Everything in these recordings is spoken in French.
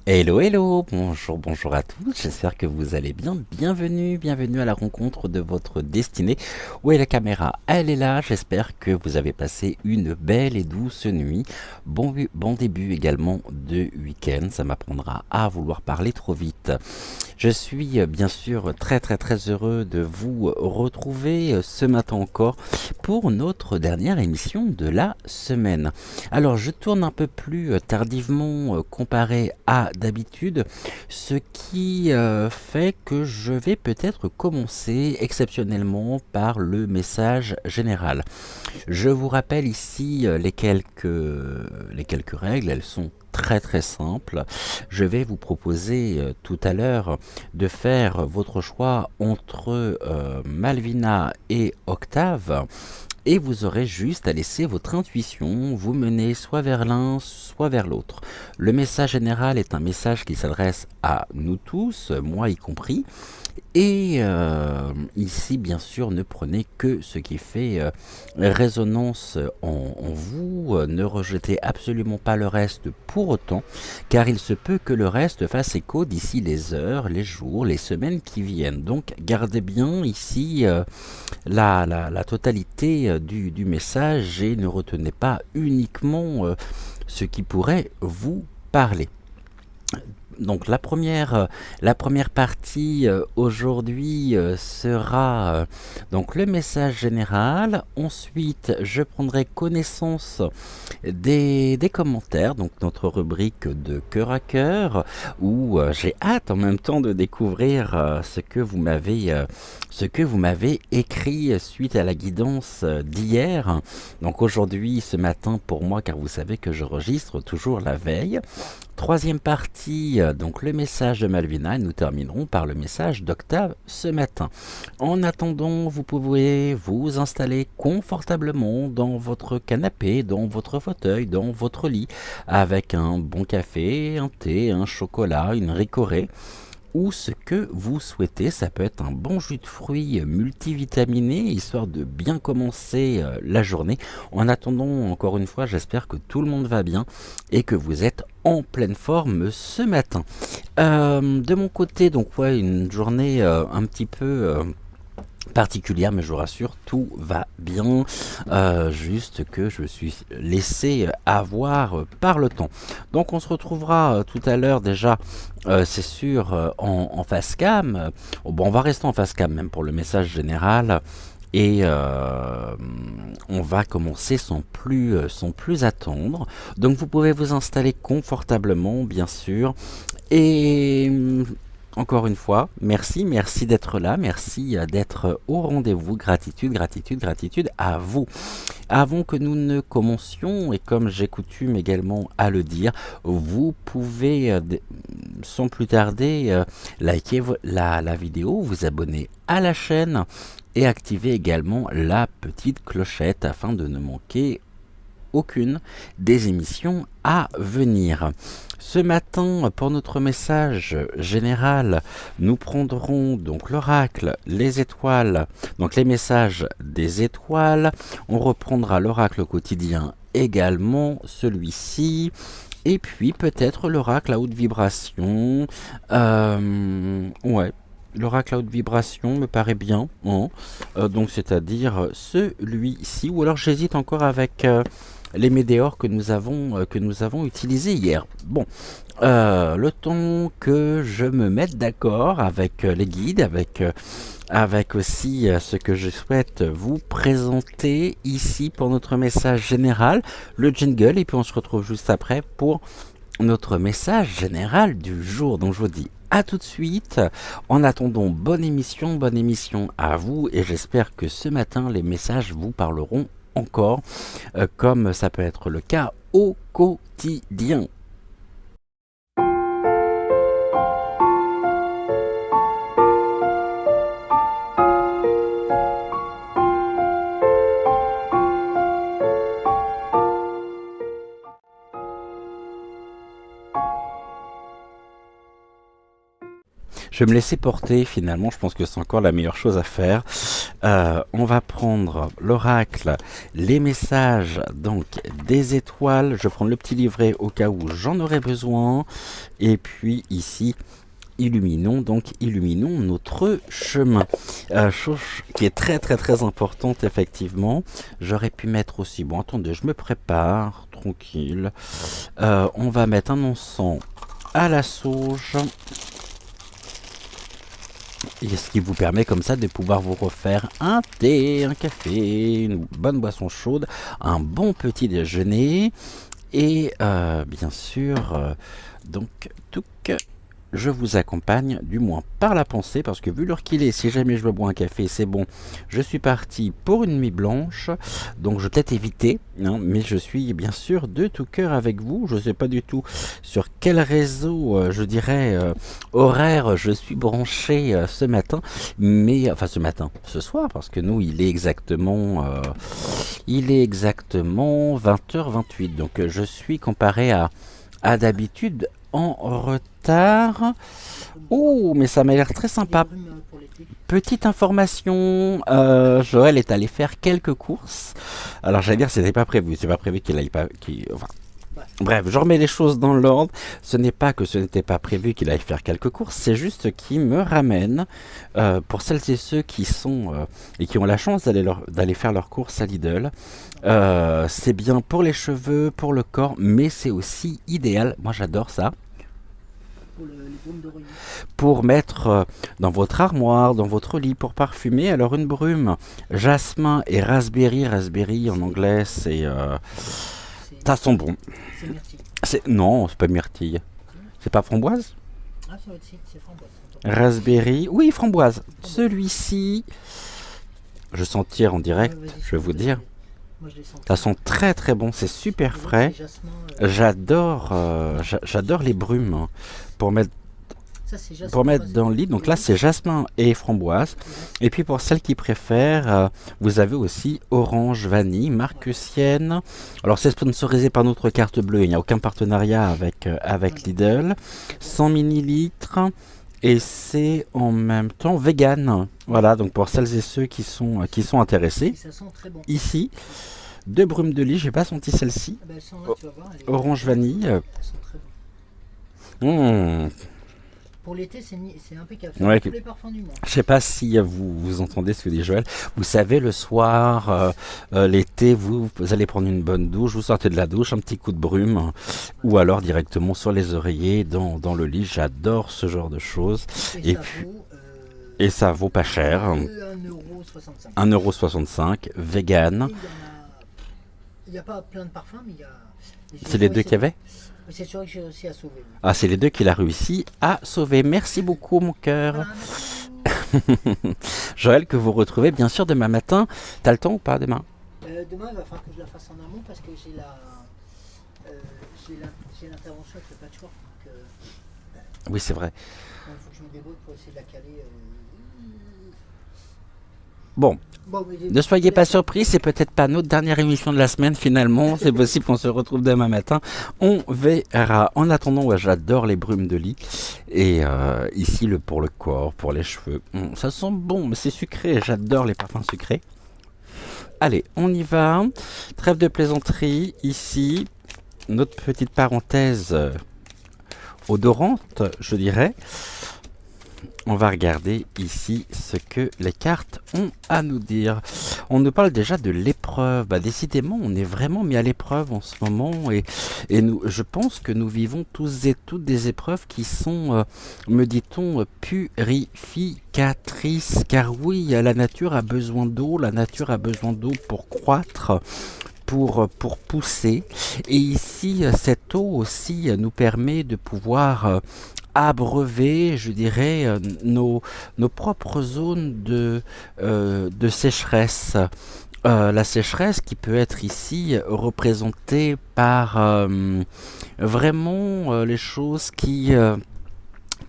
Hello, hello, bonjour, bonjour à tous, j'espère que vous allez bien, bienvenue à la rencontre de votre destinée. Où est la caméra? Elle est là, j'espère que vous avez passé une belle et douce nuit. Bon début également de week-end, ça m'apprendra à vouloir parler trop vite. Je suis bien sûr très heureux de vous retrouver ce matin encore pour notre dernière émission de la semaine. Alors je tourne un peu plus tardivement comparé à d'habitude, ce qui fait que je vais peut-être commencer exceptionnellement par le message général. Je vous rappelle ici les quelques règles, elles sont très simples. Je vais vous proposer tout à l'heure de faire votre choix entre Malvina et Octave. Et vous aurez juste à laisser votre intuition vous mener soit vers l'un, soit vers l'autre. Le message général est un message qui s'adresse à nous tous, moi y compris. Et ici, bien sûr, ne prenez que ce qui fait résonance en vous. Ne rejetez absolument pas le reste pour autant, car il se peut que le reste fasse écho d'ici les heures, les jours, les semaines qui viennent. Donc, gardez bien ici la totalité du message et ne retenez pas uniquement ce qui pourrait vous parler. Donc la première partie aujourd'hui sera donc le message général. Ensuite, je prendrai connaissance des commentaires, donc notre rubrique de cœur à cœur, où j'ai hâte en même temps de découvrir ce que vous m'avez écrit suite à la guidance d'hier. Donc aujourd'hui, ce matin pour moi, car vous savez que je registre toujours la veille. Troisième partie, donc le message de Malvina, et nous terminerons par le message d'Octave ce matin. En attendant, vous pouvez vous installer confortablement dans votre canapé, dans votre fauteuil, dans votre lit, avec un bon café, un thé, un chocolat, une ricorée, ou ce que vous souhaitez. Ça peut être un bon jus de fruits multivitaminé, histoire de bien commencer la journée. En attendant, encore une fois, j'espère que tout le monde va bien et que vous êtes en pleine forme ce matin. De mon côté, donc ouais, une journée un petit peu particulière, mais je vous rassure, tout va bien, juste que je me suis laissé avoir par le temps. Donc on se retrouvera tout à l'heure déjà, c'est sûr, en face cam. Bon, on va rester en face cam même pour le message général. Et on va commencer sans plus attendre. Donc vous pouvez vous installer confortablement, bien sûr. Et encore une fois, merci d'être là, merci d'être au rendez-vous. Gratitude à vous. Avant que nous ne commencions, et comme j'ai coutume également à le dire, vous pouvez sans plus tarder liker la vidéo, vous abonner à la chaîne et activer également la petite clochette afin de ne manquer aucune des émissions à venir. Ce matin, pour notre message général, nous prendrons donc l'oracle, les étoiles, donc les messages des étoiles. On reprendra l'oracle quotidien également, celui-ci. Et puis peut-être l'oracle à haute vibration. Ouais. L'oracle à haute vibration me paraît bien, hein. Donc c'est-à-dire celui-ci, ou alors j'hésite encore avec les météores que nous avons utilisés hier. Bon, le temps que je me mette d'accord avec les guides, avec aussi ce que je souhaite vous présenter ici pour notre message général, le jingle, et puis on se retrouve juste après pour notre message général du jour. Donc je vous dis à tout de suite. En attendant, bonne émission à vous, et j'espère que ce matin les messages vous parleront encore, comme ça peut être le cas au quotidien. Je vais me laisser porter finalement, je pense que c'est encore la meilleure chose à faire. On va prendre l'oracle, les messages donc des étoiles. Je vais prendre le petit livret au cas où j'en aurai besoin. Et puis ici, illuminons notre chemin. Chose qui est très très très importante effectivement. J'aurais pu mettre aussi, bon attendez, je me prépare, tranquille. On va mettre un encens à la sauge. Et ce qui vous permet comme ça de pouvoir vous refaire un thé, un café, une bonne boisson chaude, un bon petit déjeuner. Et bien sûr, donc tout je vous accompagne, du moins par la pensée, parce que vu l'heure qu'il est, si jamais je me bois un café, c'est bon, je suis parti pour une nuit blanche, donc je vais peut-être éviter, hein, mais je suis bien sûr de tout cœur avec vous. Je ne sais pas du tout sur quel réseau, je dirais, horaire je suis branché ce matin, mais, enfin ce soir, parce que nous, il est exactement 20h28, donc je suis comparé à d'habitude en retard. Oh, mais ça m'a l'air très sympa. Petite information, Joël est allé faire quelques courses. Alors j'allais dire, c'était pas prévu. C'est pas prévu qu'il aille pas. Enfin, bref, je remets les choses dans l'ordre. Ce n'est pas que ce n'était pas prévu qu'il aille faire quelques courses, c'est juste qu'il me ramène, pour celles et ceux qui sont et qui ont la chance d'aller faire leurs courses à Lidl. C'est bien pour les cheveux, pour le corps, mais c'est aussi idéal. Moi, j'adore ça. Pour mettre dans votre armoire, dans votre lit, pour parfumer. Alors une brume, jasmin et raspberry. Raspberry en anglais, c'est ça sent bon. C'est myrtille. Non, c'est pas myrtille. C'est pas framboise? Ah, c'est framboise. Raspberry, oui, framboise. Celui-ci, je sens tirer en direct, je vais vous dire. Moi, je les sens. Ça sent très très bon, c'est super frais. J'adore les brumes, hein, pour mettre dans le lit. Donc là, c'est jasmin et framboise. Et puis pour celles qui préfèrent, vous avez aussi orange vanille, marcusienne. Alors c'est sponsorisé par notre carte bleue. Il n'y a aucun partenariat avec Lidl. 100 millilitres. Et c'est en même temps vegan. Voilà, donc pour celles et ceux qui sont intéressés. Ça sent très bon. Ici, 2 brumes de lit, j'ai pas senti celle-ci. Ah ben, tu vas voir, Orange vanille. Elles sont très bonnes. Pour l'été, c'est impeccable. Ouais, tous les parfums du monde. Je sais pas si vous entendez ce que dit Joël. Vous savez, le soir, l'été, vous allez prendre une bonne douche, vous sortez de la douche, un petit coup de brume, ou alors directement sur les oreillers, dans le lit. J'adore ce genre de choses. Et ça vaut pas cher. 1,65 €. 1,65 €, vegan. Il n'y a pas plein de parfums, mais il y a... C'est les deux qu'il y avait? C'est sûr que j'ai réussi à sauver. Ah, c'est les deux qu'il a réussi à sauver. Merci beaucoup, mon cœur. Joël, que vous retrouvez bien sûr demain matin. T'as le temps ou pas demain? Demain, il va falloir que je la fasse en amont parce que j'ai l'intervention avec le patchwork. Oui, c'est vrai. Il faut que je me débrouille pour essayer de la caler. Bon, ne soyez pas surpris, c'est peut-être pas notre dernière émission de la semaine finalement. C'est possible qu'on se retrouve demain matin. On verra. En attendant, ouais, j'adore les brumes de lit. Et ici, pour le corps, pour les cheveux. Ça sent bon, mais c'est sucré. J'adore les parfums sucrés. Allez, on y va. Trêve de plaisanterie. Ici, notre petite parenthèse odorante, je dirais. On va regarder ici ce que les cartes ont à nous dire. on nous parle déjà de l'épreuve. Bah, décidément, on est vraiment mis à l'épreuve en ce moment et nous, je pense que nous vivons tous et toutes des épreuves qui sont, me dit-on, purificatrices. Car oui, la nature a besoin d'eau, la nature a besoin d'eau pour croître, pour pousser. Et ici, cette eau aussi nous permet de pouvoir abreuver, je dirais, nos propres zones de sécheresse. La sécheresse qui peut être ici représentée par vraiment les choses qui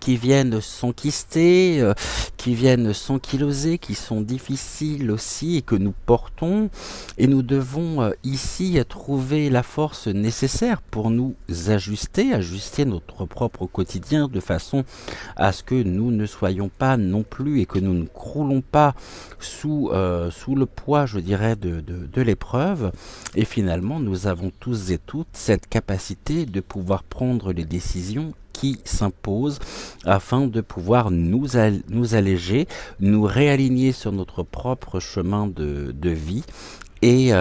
viennent s'enquister, qui viennent s'ankyloser, qui sont difficiles aussi et que nous portons. Et nous devons ici trouver la force nécessaire pour nous ajuster notre propre quotidien de façon à ce que nous ne soyons pas non plus et que nous ne croulons pas sous le poids, je dirais, de l'épreuve. Et finalement, nous avons tous et toutes cette capacité de pouvoir prendre les décisions qui s'imposent afin de pouvoir nous alléger, nous réaligner sur notre propre chemin de vie et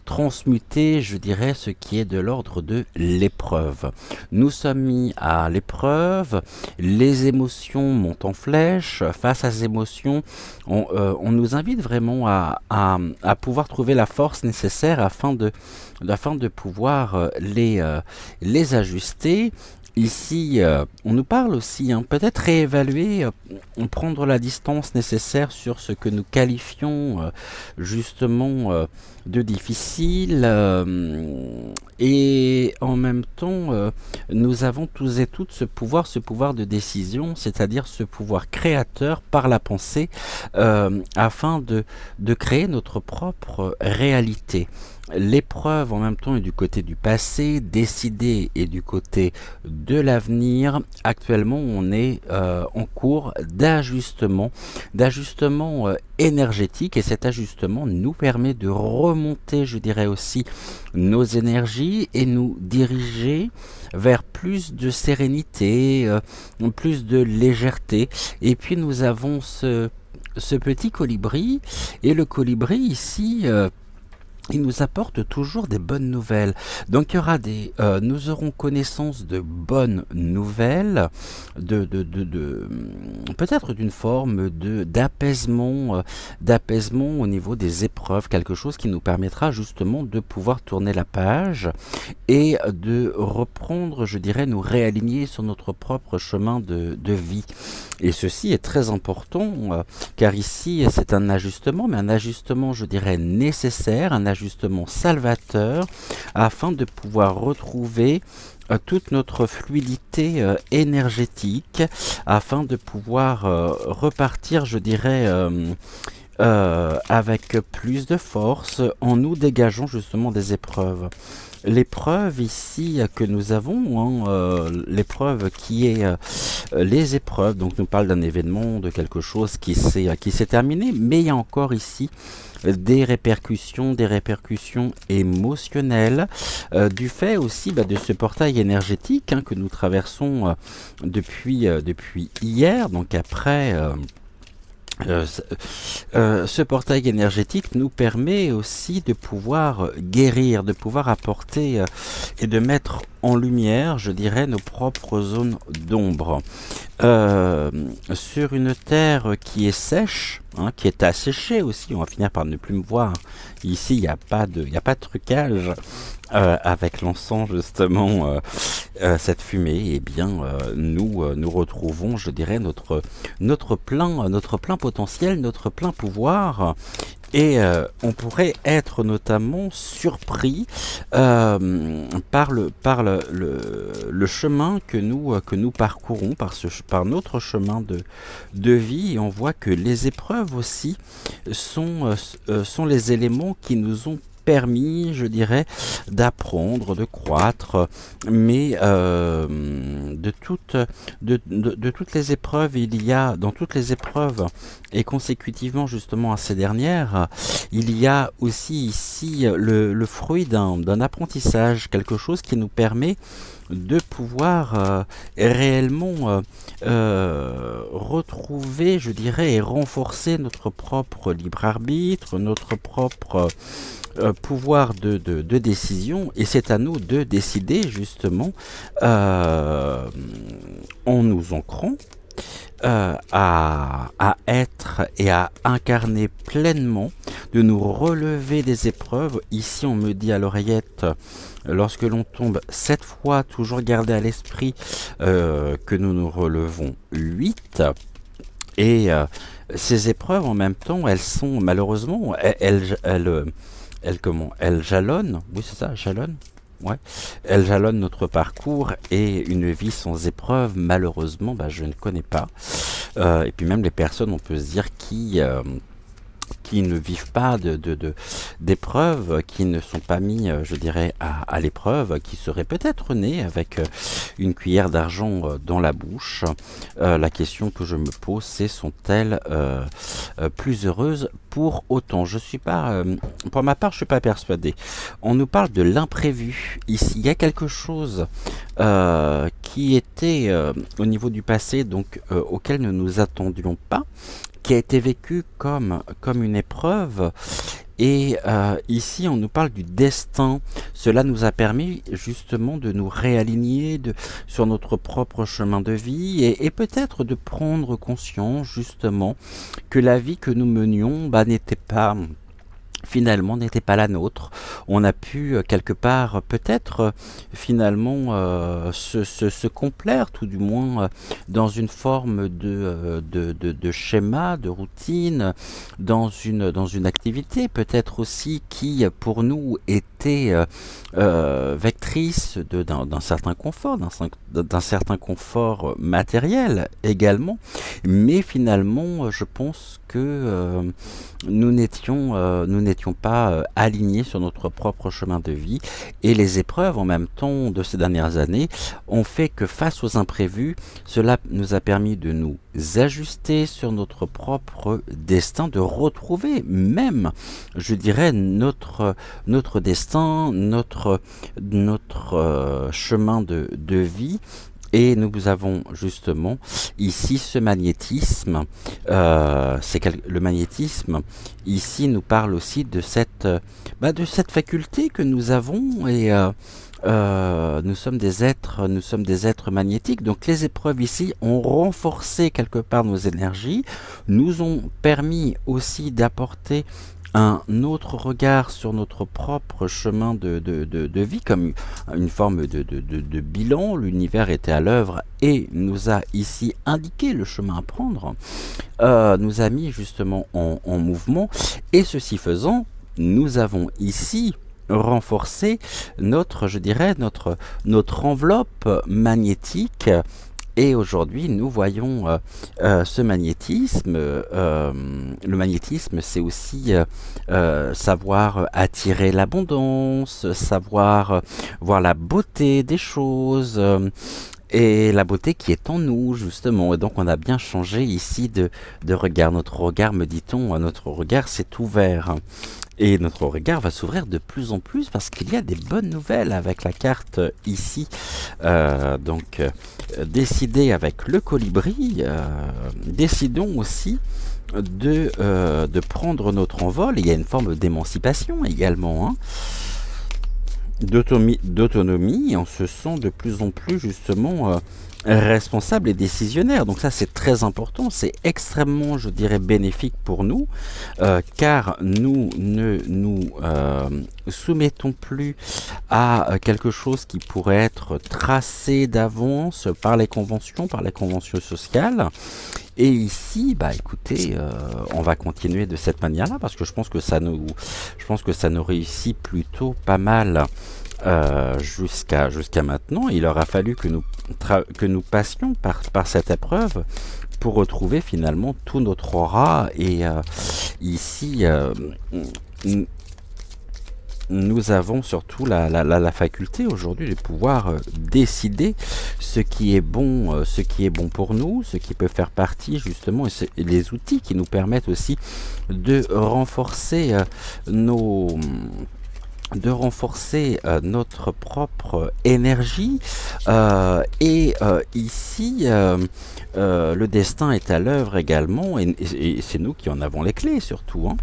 transmuter, je dirais, ce qui est de l'ordre de l'épreuve. Nous sommes mis à l'épreuve, les émotions montent en flèche. Face à ces émotions, on nous invite vraiment à pouvoir trouver la force nécessaire afin de pouvoir les ajuster. Ici, on nous parle aussi, peut-être réévaluer, prendre la distance nécessaire sur ce que nous qualifions justement de difficile. Et en même temps, nous avons tous et toutes ce pouvoir de décision, c'est-à-dire ce pouvoir créateur par la pensée, afin de créer notre propre réalité. L'épreuve en même temps est du côté du passé, décidé est du côté de l'avenir. Actuellement, on est en cours d'ajustement énergétique et cet ajustement nous permet de remonter, je dirais aussi, nos énergies et nous diriger vers plus de sérénité, plus de légèreté. Et puis nous avons ce petit colibri et le colibri ici... il nous apporte toujours des bonnes nouvelles. Donc il y aura nous aurons connaissance de bonnes nouvelles, peut-être d'une forme d'apaisement au niveau des épreuves, quelque chose qui nous permettra justement de pouvoir tourner la page et de reprendre, je dirais, nous réaligner sur notre propre chemin de vie. Et ceci est très important, car ici c'est un ajustement, mais un ajustement, je dirais, nécessaire, un ajustement salvateur, afin de pouvoir retrouver toute notre fluidité énergétique, afin de pouvoir repartir, je dirais, avec plus de force, en nous dégageant justement des épreuves. L'épreuve ici que nous avons, l'épreuve qui est les épreuves, donc nous parle d'un événement, de quelque chose qui s'est terminé, mais il y a encore ici des répercussions émotionnelles, du fait aussi de ce portail énergétique que nous traversons depuis hier, donc après... ce portail énergétique nous permet aussi de pouvoir guérir, de pouvoir apporter et de mettre en lumière, je dirais, nos propres zones d'ombre. Sur une terre qui est sèche, qui est asséchée aussi, on va finir par ne plus me voir. Ici, il n'y a pas de trucage. Avec l'encens justement, cette fumée, eh bien, nous retrouvons, je dirais, notre plein potentiel, notre plein pouvoir. Et on pourrait être notamment surpris par le chemin que nous parcourons, par notre chemin de vie. Et on voit que les épreuves aussi sont les éléments qui nous ont permis, je dirais, d'apprendre, de croître, mais de toutes les épreuves, dans toutes les épreuves, et consécutivement justement à ces dernières, il y a aussi ici le fruit d'un apprentissage, quelque chose qui nous permet de pouvoir réellement retrouver, je dirais, et renforcer notre propre libre arbitre, notre propre pouvoir de décision, et c'est à nous de décider justement en nous ancrant à être et à incarner pleinement, de nous relever des épreuves. Ici, on me dit à l'oreillette, lorsque l'on tombe 7 fois, toujours garder à l'esprit que nous nous relevons 8. Et ces épreuves, en même temps, elles sont malheureusement, elles jalonnent, oui c'est ça, jalonnent. Ouais, elles jalonnent notre parcours, et une vie sans épreuve, malheureusement, je ne connais pas. Et puis même les personnes, on peut se dire, qui ne vivent pas d'épreuves, qui ne sont pas mis, je dirais, à l'épreuve, qui seraient peut-être nés avec une cuillère d'argent dans la bouche. La question que je me pose, c'est sont-elles plus heureuses pour autant? Je suis pas, pour ma part, je suis pas persuadé. On nous parle de l'imprévu. Ici, il y a quelque chose qui était au niveau du passé, donc auquel nous nous attendions pas, qui a été vécu comme une épreuve. Et ici, on nous parle du destin. Cela nous a permis justement de nous réaligner sur notre propre chemin de vie, et peut-être de prendre conscience justement que la vie que nous menions n'était pas... finalement n'était pas la nôtre. On a pu quelque part peut-être finalement se complaire, tout du moins dans une forme de schéma, de routine, dans une activité peut-être aussi qui pour nous était vectrice d'un certain confort, d'un certain confort matériel également, mais finalement je pense que nous n'étions pas alignés sur notre propre chemin de vie, et les épreuves en même temps de ces dernières années ont fait que face aux imprévus, cela nous a permis de nous ajuster sur notre propre destin, de retrouver même, je dirais, notre destin, notre chemin de vie. Et nous avons justement ici ce magnétisme. Le magnétisme ici nous parle aussi de cette faculté que nous avons, et nous sommes des êtres magnétiques. Donc les épreuves ici ont renforcé quelque part nos énergies, nous ont permis aussi d'apporter un autre regard sur notre propre chemin de vie, comme une forme de bilan. L'univers était à l'œuvre et nous a ici indiqué le chemin à prendre, nous a mis justement en mouvement, et ceci faisant, nous avons ici renforcé notre enveloppe magnétique. Et aujourd'hui, nous voyons ce magnétisme. Le magnétisme, c'est aussi savoir attirer l'abondance, savoir voir la beauté des choses, et la beauté qui est en nous, justement. Et donc, on a bien changé ici de regard. Notre regard, me dit-on, notre regard s'est ouvert. Et notre regard va s'ouvrir de plus en plus, parce qu'il y a des bonnes nouvelles avec la carte ici. Décider avec le colibri, décidons aussi de prendre notre envol. Il y a une forme d'émancipation également, hein, d'autonomie. On se sent de plus en plus justement responsable et décisionnaire. Donc ça, c'est très important, c'est extrêmement, je dirais, bénéfique pour nous, car nous ne nous soumettons plus à quelque chose qui pourrait être tracé d'avance par les conventions sociales. Et ici, écoutez, on va continuer de cette manière-là, parce que je pense que ça nous réussit plutôt pas mal. Jusqu'à maintenant, il aura fallu que nous passions par cette épreuve pour retrouver finalement tout notre aura. Et ici, nous avons surtout la faculté aujourd'hui de pouvoir décider ce qui est bon pour nous, ce qui peut faire partie justement, et les outils qui nous permettent aussi de renforcer de renforcer notre propre énergie. Ici, le destin est à l'œuvre également, et c'est nous qui en avons les clés surtout, hein.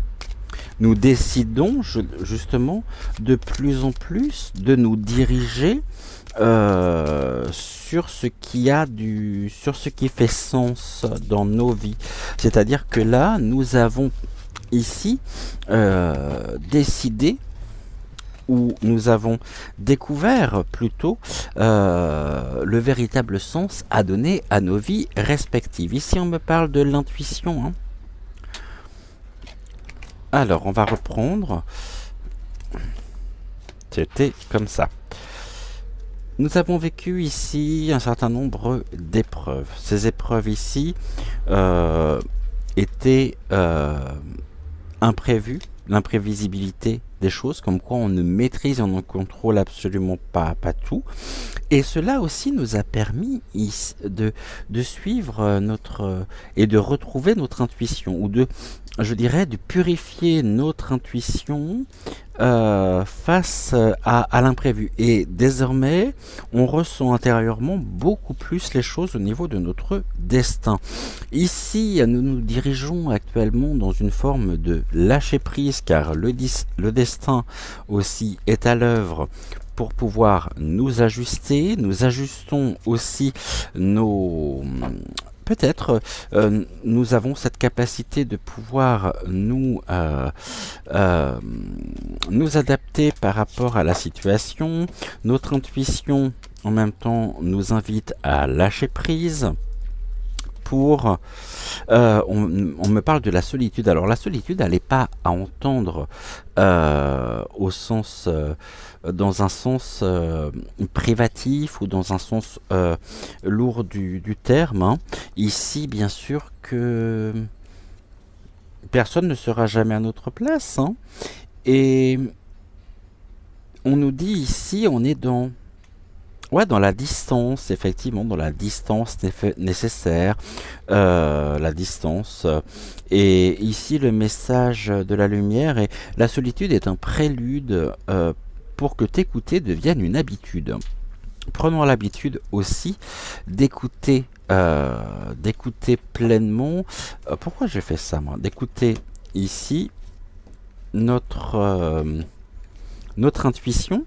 Nous décidons justement de plus en plus de nous diriger sur ce sur ce qui fait sens dans nos vies. C'est-à-dire que là, nous avons ici décidé, où nous avons découvert plutôt le véritable sens à donner à nos vies respectives. Ici, on me parle de l'intuition, hein. Alors, on va reprendre. C'était comme ça. Nous avons vécu ici un certain nombre d'épreuves. Ces épreuves ici étaient imprévues, l'imprévisibilité des choses, comme quoi on ne maîtrise et on ne contrôle absolument pas tout. Et cela aussi nous a permis de suivre et de retrouver notre intuition, ou je dirais, de purifier notre intuition face à l'imprévu. Et désormais, on ressent intérieurement beaucoup plus les choses au niveau de notre destin. Ici, nous nous dirigeons actuellement dans une forme de lâcher-prise, car le destin aussi est à l'œuvre pour pouvoir nous ajuster. Nous ajustons aussi peut-être nous avons cette capacité de pouvoir nous adapter par rapport à la situation. Notre intuition, en même temps, nous invite à lâcher prise. On me parle de la solitude. Alors la solitude, elle n'est pas à entendre dans un sens privatif, ou dans un sens lourd du terme, hein. Ici, bien sûr que personne ne sera jamais à notre place, hein. Et on nous dit ici, on est dans la distance, effectivement, dans la distance nécessaire, la distance. Et ici, le message de la lumière est: la solitude est un prélude pour que t'écouter devienne une habitude. Prenons l'habitude aussi d'écouter pleinement. Pourquoi j'ai fait ça, moi? D'écouter ici notre intuition.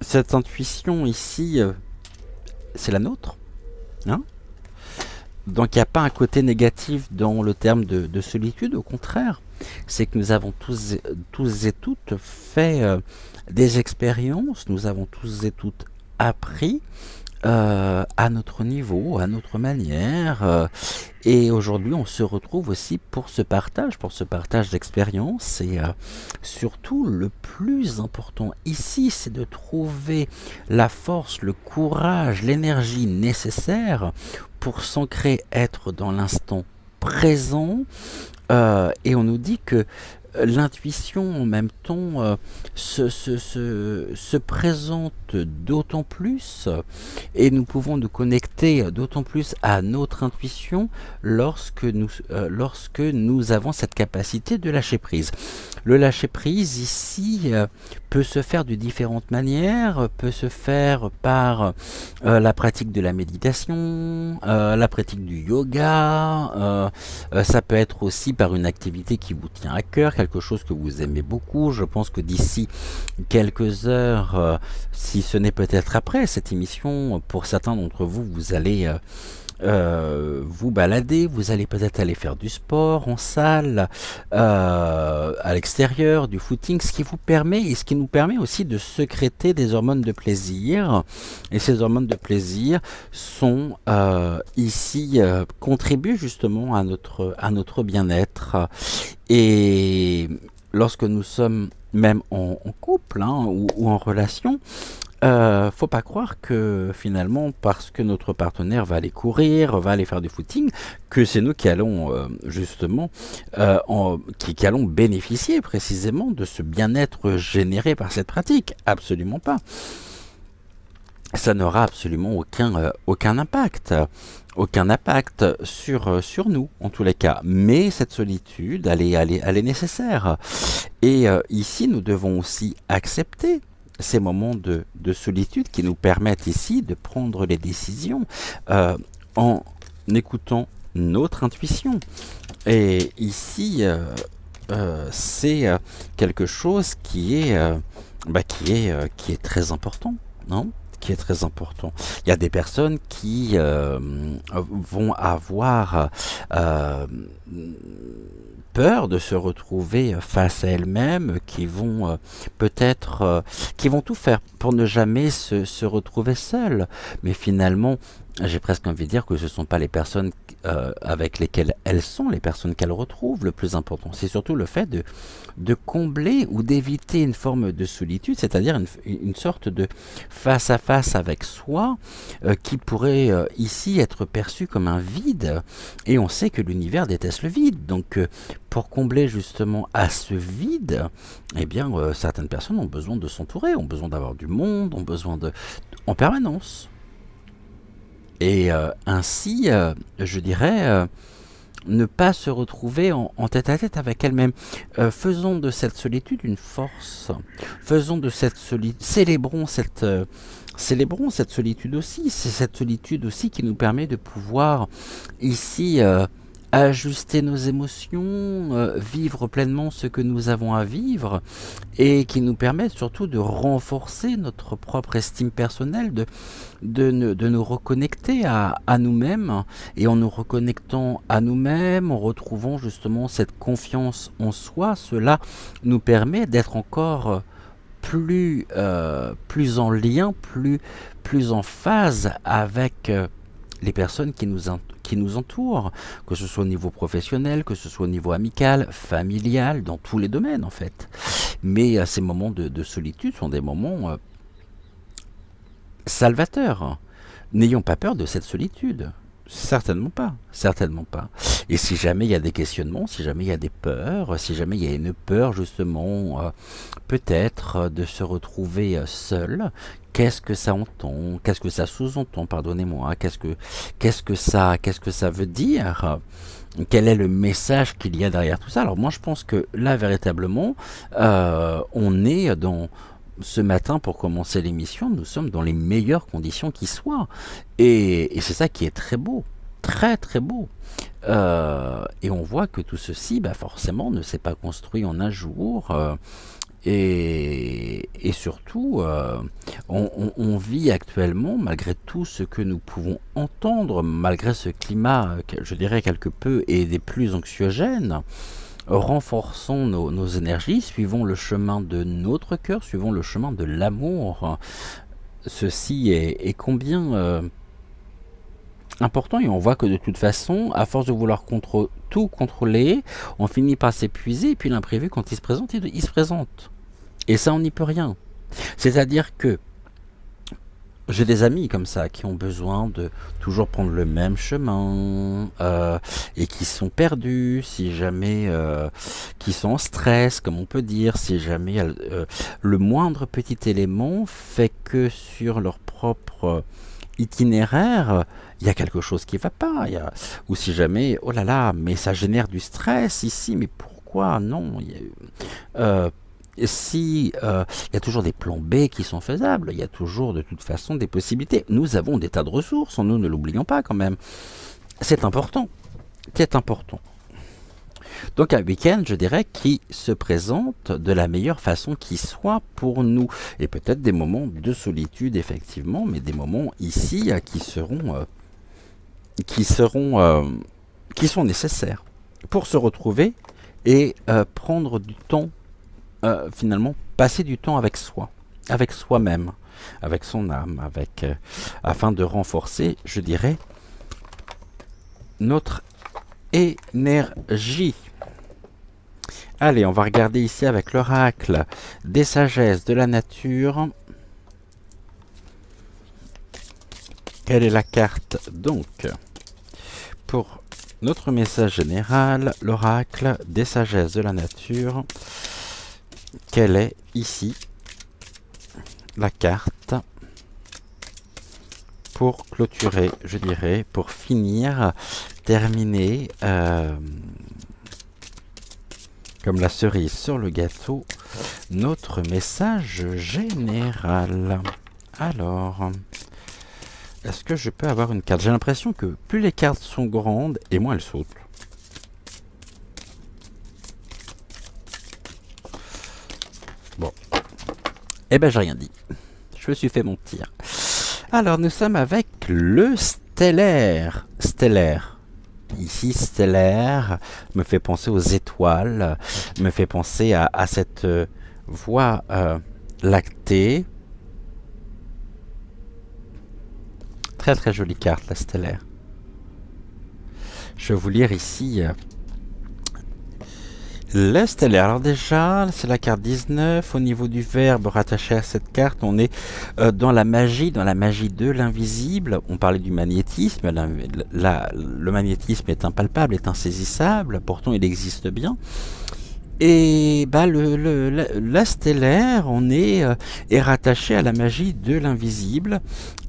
Cette intuition ici, c'est la nôtre, hein? Donc il n'y a pas un côté négatif dans le terme de solitude, au contraire. C'est que nous avons tous et toutes fait des expériences, nous avons tous et toutes appris à notre niveau, à notre manière. Et aujourd'hui, on se retrouve aussi pour ce partage d'expériences. Et surtout, le plus important ici, c'est de trouver la force, le courage, l'énergie nécessaire pour s'ancrer, être dans l'instant présent. Et on nous dit que l'intuition, en même temps, se présente d'autant plus, et nous pouvons nous connecter d'autant plus à notre intuition lorsque nous avons cette capacité de lâcher prise. Le lâcher prise ici peut se faire de différentes manières, peut se faire par la pratique de la méditation, la pratique du yoga, ça peut être aussi par une activité qui vous tient à cœur, quelque chose que vous aimez beaucoup. Je pense que d'ici quelques heures, si ce n'est peut-être après cette émission, pour certains d'entre vous, vous allez vous balader, vous allez peut-être aller faire du sport en salle, à l'extérieur, du footing, ce qui nous permet aussi de sécréter des hormones de plaisir. Et ces hormones de plaisir sont ici contribuent justement à notre bien-être. Et lorsque nous sommes même en couple, hein, ou en relation, faut pas croire que finalement, parce que notre partenaire va aller courir, va aller faire du footing, que c'est nous qui allons justement qui allons bénéficier précisément de ce bien-être généré par cette pratique. Absolument pas. Ça n'aura absolument aucun impact. Aucun impact sur nous, en tous les cas. Mais cette solitude, elle est nécessaire. Et ici, nous devons aussi accepter ces moments de solitude qui nous permettent ici de prendre les décisions en écoutant notre intuition. Et ici, c'est quelque chose qui est très important, non? Qui est très important. Il y a des personnes qui vont avoir euh, peur de se retrouver face à elles-mêmes, qui vont peut-être, qui vont tout faire pour ne jamais se retrouver seules. Mais finalement, j'ai presque envie de dire que ce ne sont pas les personnes avec lesquelles elles sont, les personnes qu'elles retrouvent, le plus important. C'est surtout le fait de combler ou d'éviter une forme de solitude, c'est-à-dire une sorte de face à face avec soi qui pourrait ici être perçu comme un vide. Et on sait que l'univers déteste le vide. Donc pour combler justement à ce vide, eh bien certaines personnes ont besoin de s'entourer, ont besoin d'avoir du monde, ont besoin en permanence. Et ainsi, je dirais, ne pas se retrouver en tête à tête avec elle-même. Faisons de cette solitude une force. Faisons de cette solitude, célébrons cette solitude aussi. C'est cette solitude aussi qui nous permet de pouvoir ici ajuster nos émotions, vivre pleinement ce que nous avons à vivre et qui nous permet surtout de renforcer notre propre estime personnelle, de nous reconnecter à nous-mêmes et en nous reconnectant à nous-mêmes, en retrouvant justement cette confiance en soi, cela nous permet d'être encore plus en lien, plus en phase avec les personnes qui nous entourent, que ce soit au niveau professionnel, que ce soit au niveau amical, familial, dans tous les domaines en fait. Mais ces moments de solitude sont des moments salvateurs. N'ayons pas peur de cette solitude. Certainement pas, certainement pas. Et si jamais il y a des questionnements, si jamais il y a des peurs, si jamais il y a une peur justement, peut-être de se retrouver seul, qu'est-ce que ça entend, qu'est-ce que ça sous-entend, pardonnez-moi, qu'est-ce que ça veut dire, quel est le message qu'il y a derrière tout ça. Alors moi je pense que là véritablement, on est dans ce matin, pour commencer l'émission, nous sommes dans les meilleures conditions qui soient. Et c'est ça qui est très beau. Très très beau. Et on voit que tout ceci, bah, forcément, ne s'est pas construit en un jour. Et surtout, on vit actuellement, malgré tout ce que nous pouvons entendre, malgré ce climat, je dirais quelque peu, et des plus anxiogènes, renforçons nos énergies, suivons le chemin de notre cœur, suivons le chemin de l'amour. Ceci est combien important, et on voit que de toute façon, à force de vouloir tout contrôler, on finit par s'épuiser, et puis l'imprévu, quand il se présente, il se présente. Et ça, on n'y peut rien. C'est-à-dire que j'ai des amis comme ça qui ont besoin de toujours prendre le même chemin et qui sont perdus, si jamais qui sont en stress, comme on peut dire, si jamais le moindre petit élément fait que sur leur propre itinéraire, il y a quelque chose qui ne va pas. Ou si jamais, oh là là, mais ça génère du stress ici, mais pourquoi non? Si il y a toujours des plans B qui sont faisables, il y a toujours de toute façon des possibilités. Nous avons des tas de ressources, nous ne l'oublions pas quand même. C'est important, c'est important. Donc un week-end, je dirais, qui se présente de la meilleure façon qui soit pour nous. Et peut-être des moments de solitude, effectivement, mais des moments ici qui sont nécessaires pour se retrouver et prendre du temps, finalement, passer du temps avec soi, avec soi-même, avec son âme, afin de renforcer, je dirais, notre énergie. Allez, on va regarder ici avec l'oracle des sagesses de la nature. Quelle est la carte donc pour notre message général, l'oracle des sagesses de la nature? Quelle est ici la carte pour clôturer, je dirais, pour finir, terminer comme la cerise sur le gâteau, notre message général. Alors, est-ce que je peux avoir une carte? J'ai l'impression que plus les cartes sont grandes et moins elles sautent. Bon. Eh ben, j'ai rien dit. Je me suis fait mon tir. Alors, nous sommes avec le stellaire. Stellaire. Ici, stellaire me fait penser aux étoiles, me fait penser à cette voie lactée. Très très jolie carte, la stellaire. Je vais vous lire ici le stellaire. Alors déjà, c'est la carte 19. Au niveau du verbe rattaché à cette carte, on est dans la magie de l'invisible. On parlait du magnétisme. Le magnétisme est impalpable, est insaisissable. Pourtant, il existe bien. Et bah, la stellaire, on est rattaché à la magie de l'invisible.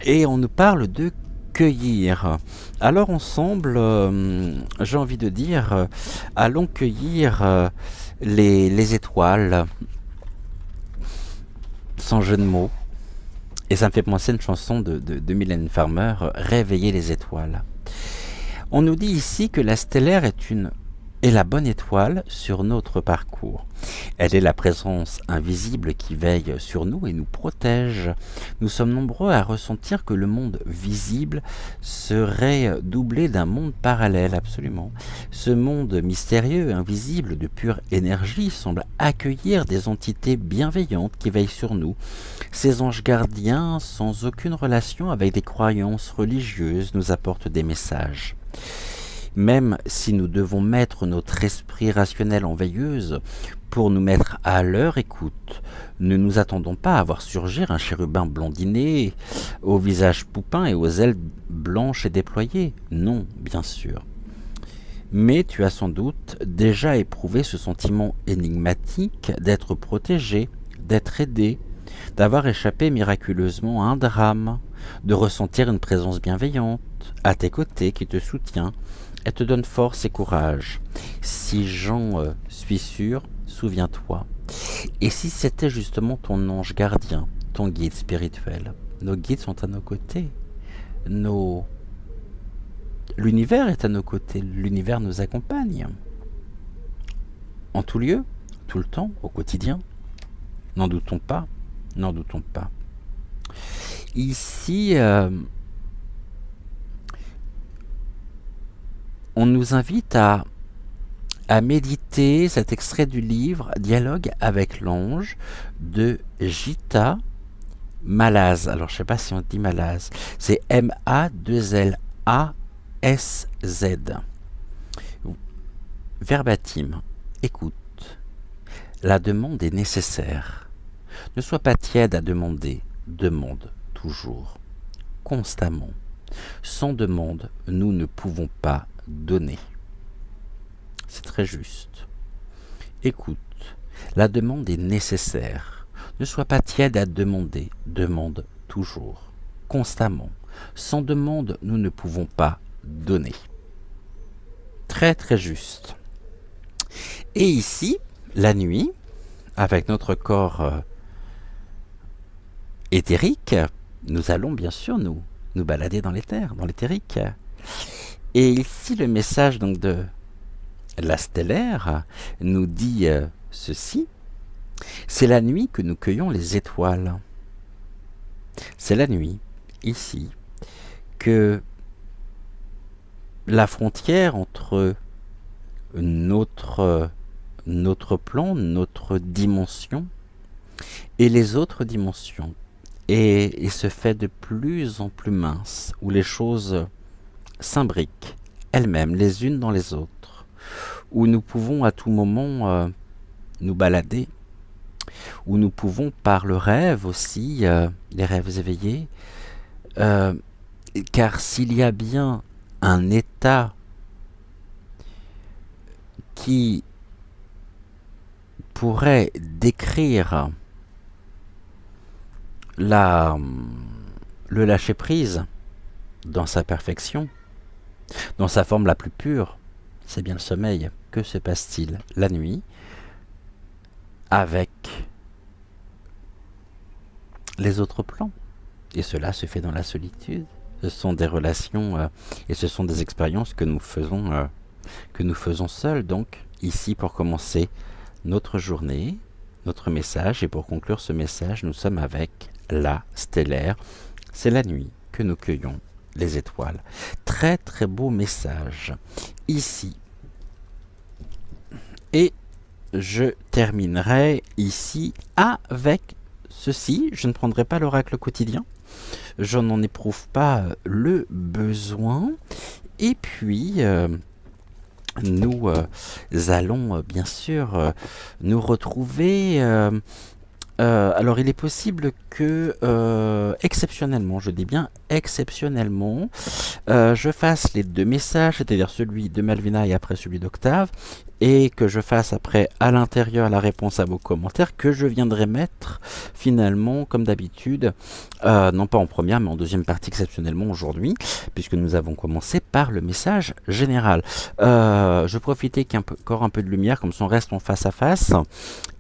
Et on nous parle de cueillir. Alors ensemble, j'ai envie de dire, allons cueillir les étoiles, sans jeu de mots. Et ça me fait penser à une chanson de Mylène Farmer, Réveiller les étoiles. On nous dit ici que la stellaire est la bonne étoile sur notre parcours. Elle est la présence invisible qui veille sur nous et nous protège. Nous sommes nombreux à ressentir que le monde visible serait doublé d'un monde parallèle, absolument. Ce monde mystérieux, invisible, de pure énergie, semble accueillir des entités bienveillantes qui veillent sur nous. Ces anges gardiens, sans aucune relation avec des croyances religieuses, nous apportent des messages. Même si nous devons mettre notre esprit rationnel en veilleuse pour nous mettre à leur écoute, ne nous attendons pas à voir surgir un chérubin blondiné, au visage poupin et aux ailes blanches et déployées. Non, bien sûr. Mais tu as sans doute déjà éprouvé ce sentiment énigmatique d'être protégé, d'être aidé, d'avoir échappé miraculeusement à un drame, de ressentir une présence bienveillante à tes côtés qui te soutient, elle te donne force et courage. Si j'en suis sûr, souviens-toi. Et si c'était justement ton ange gardien, ton guide spirituel? Nos guides sont à nos côtés. L'univers est à nos côtés. L'univers nous accompagne. En tout lieu, tout le temps, au quotidien. N'en doutons pas. N'en doutons pas. Ici, on nous invite à méditer cet extrait du livre Dialogue avec l'ange de Gita Malaz. Alors je ne sais pas si on dit Malaz. C'est M-A-2-L-A-S-Z. Verbatim. Écoute. La demande est nécessaire. Ne sois pas tiède à demander. Demande toujours. Constamment. Sans demande, nous ne pouvons pas donner. C'est très juste. Écoute, la demande est nécessaire. Ne sois pas tiède à demander. Demande toujours. Constamment. Sans demande, nous ne pouvons pas donner. Très très juste. Et ici, la nuit, avec notre corps éthérique, nous allons bien sûr nous balader dans l'éther, dans l'éthérique. Et ici, le message donc de la stellaire nous dit ceci. C'est la nuit que nous cueillons les étoiles. C'est la nuit, ici, que la frontière entre notre plan, notre dimension et les autres dimensions et se fait de plus en plus mince, où les choses s'imbriquent elles-mêmes les unes dans les autres, où nous pouvons à tout moment nous balader, où nous pouvons par le rêve aussi, les rêves éveillés, car s'il y a bien un état qui pourrait décrire le lâcher-prise dans sa perfection, dans sa forme la plus pure, c'est bien le sommeil. Que se passe-t-il la nuit avec les autres plans? Et cela se fait dans la solitude. Ce sont des relations et ce sont des expériences que nous faisons seuls. Donc, ici, pour commencer notre journée, notre message, et pour conclure ce message, nous sommes avec la stellaire. C'est la nuit que nous cueillons les étoiles. Très très beau message ici. Et je terminerai ici avec ceci. Je ne prendrai pas l'oracle quotidien. Je n'en éprouve pas le besoin. Et puis, nous allons bien sûr nous retrouver. Alors, il est possible que, exceptionnellement, je dis bien exceptionnellement, je fasse les deux messages, c'est-à-dire celui de Malvina et après celui d'Octave, et que je fasse après à l'intérieur la réponse à vos commentaires que je viendrai mettre finalement comme d'habitude, non pas en première mais en deuxième partie exceptionnellement aujourd'hui, puisque nous avons commencé par le message général. Je profitais qu'il y ait encore un peu de lumière, comme ça on reste en face à face.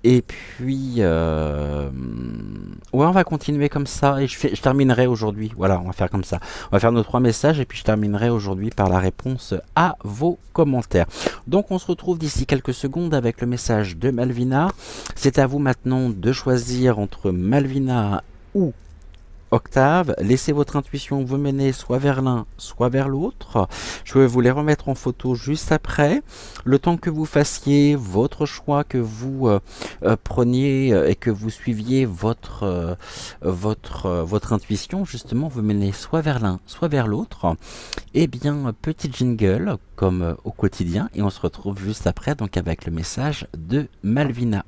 Et puis, ouais, on va continuer comme ça et je terminerai aujourd'hui. Voilà, on va faire comme ça. On va faire nos 3 messages et puis je terminerai aujourd'hui par la réponse à vos commentaires. Donc, on se retrouve d'ici quelques secondes avec le message de Malvina. C'est à vous maintenant de choisir entre Malvina ou Octave. Laissez votre intuition vous mener soit vers l'un, soit vers l'autre. Je vais vous les remettre en photo juste après. Le temps que vous fassiez votre choix, que vous preniez et que vous suiviez votre intuition, justement, vous menez soit vers l'un, soit vers l'autre. Eh bien, petit jingle, comme au quotidien, et on se retrouve juste après, donc avec le message de Malvina.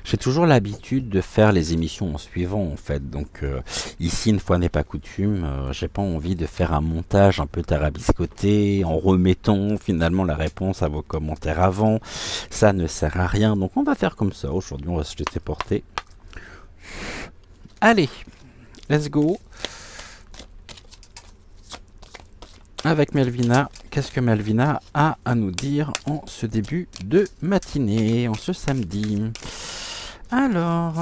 J'ai toujours l'habitude de faire les émissions en suivant en fait, donc ici une fois n'est pas coutume, j'ai pas envie de faire un montage un peu tarabiscoté en remettant finalement la réponse à vos commentaires avant, ça ne sert à rien, donc on va faire comme ça, aujourd'hui on va se laisser porter. Allez, let's go. Avec Malvina, qu'est-ce que Malvina a à nous dire en ce début de matinée, en ce samedi? Alors,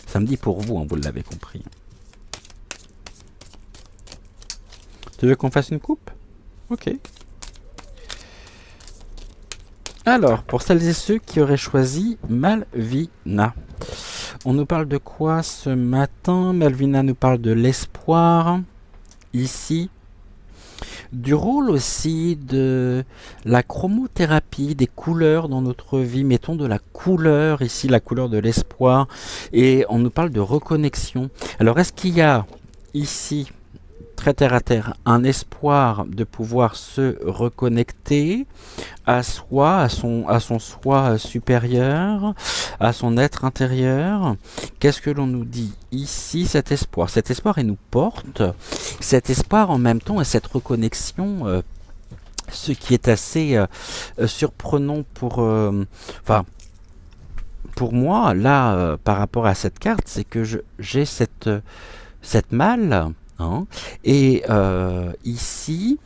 samedi pour vous, hein, vous l'avez compris. Tu veux qu'on fasse une coupe? Ok. Alors, pour celles et ceux qui auraient choisi Malvina, on nous parle de quoi ce matin? Malvina nous parle de l'espoir, ici. Du rôle aussi de la chromothérapie, des couleurs dans notre vie. Mettons de la couleur, ici la couleur de l'espoir. Et on nous parle de reconnexion. Alors est-ce qu'il y a ici, très terre à terre, un espoir de pouvoir se reconnecter à soi, à son soi supérieur, à son être intérieur? Qu'est-ce que l'on nous dit ici? Cet espoir, il nous porte. Cet espoir en même temps et cette reconnexion, ce qui est assez surprenant pour moi, là, par rapport à cette carte, c'est que j'ai cette malle, hein, et ici,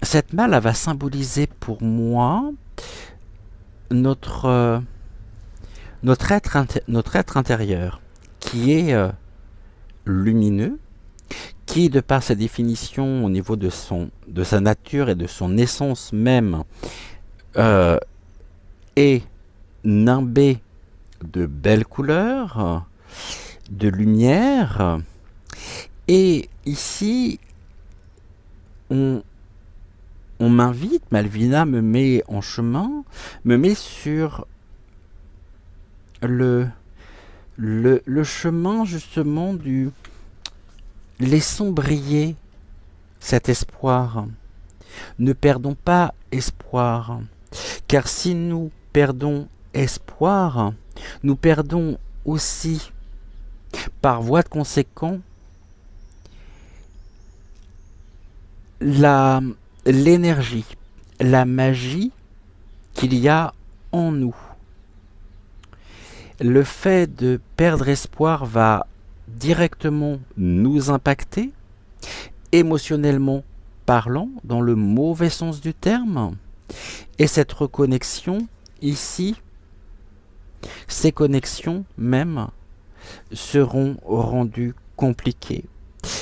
cette malle, elle va symboliser pour moi notre être intérieur, qui est lumineux, qui, de par sa définition au niveau de sa nature et de son essence même, est nimbé de belles couleurs, de lumière. Et ici, on m'invite, Malvina me met en chemin, me met sur le, le chemin justement du laissons briller cet espoir. Ne perdons pas espoir, car si nous perdons espoir, nous perdons aussi, par voie de conséquent, l'énergie, la magie qu'il y a en nous. Le fait de perdre espoir va directement nous impacter, émotionnellement parlant, dans le mauvais sens du terme. Et cette reconnexion, ici, ces connexions même, seront rendues compliquées.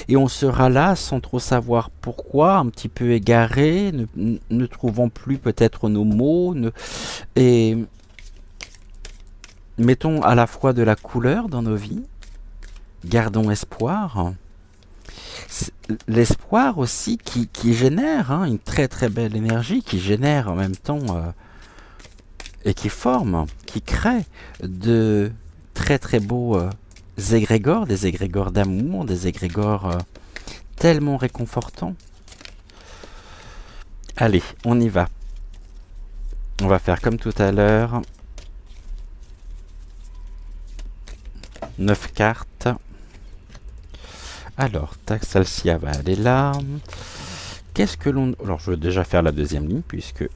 Et on sera là sans trop savoir pourquoi, un petit peu égaré, ne trouvant plus peut-être nos mots, et mettons à la fois de la couleur dans nos vies, gardons espoir. L'espoir aussi qui génère une très très belle énergie, qui génère en même temps et qui forme, qui crée de très très beaux égrégores, des égrégores d'amour, des égrégores tellement réconfortants. Allez, on y va. On va faire comme tout à l'heure. 9 cartes. Alors, tac, celle-ci va aller là. Qu'est-ce que l'on... Alors, je vais déjà faire la deuxième ligne, puisque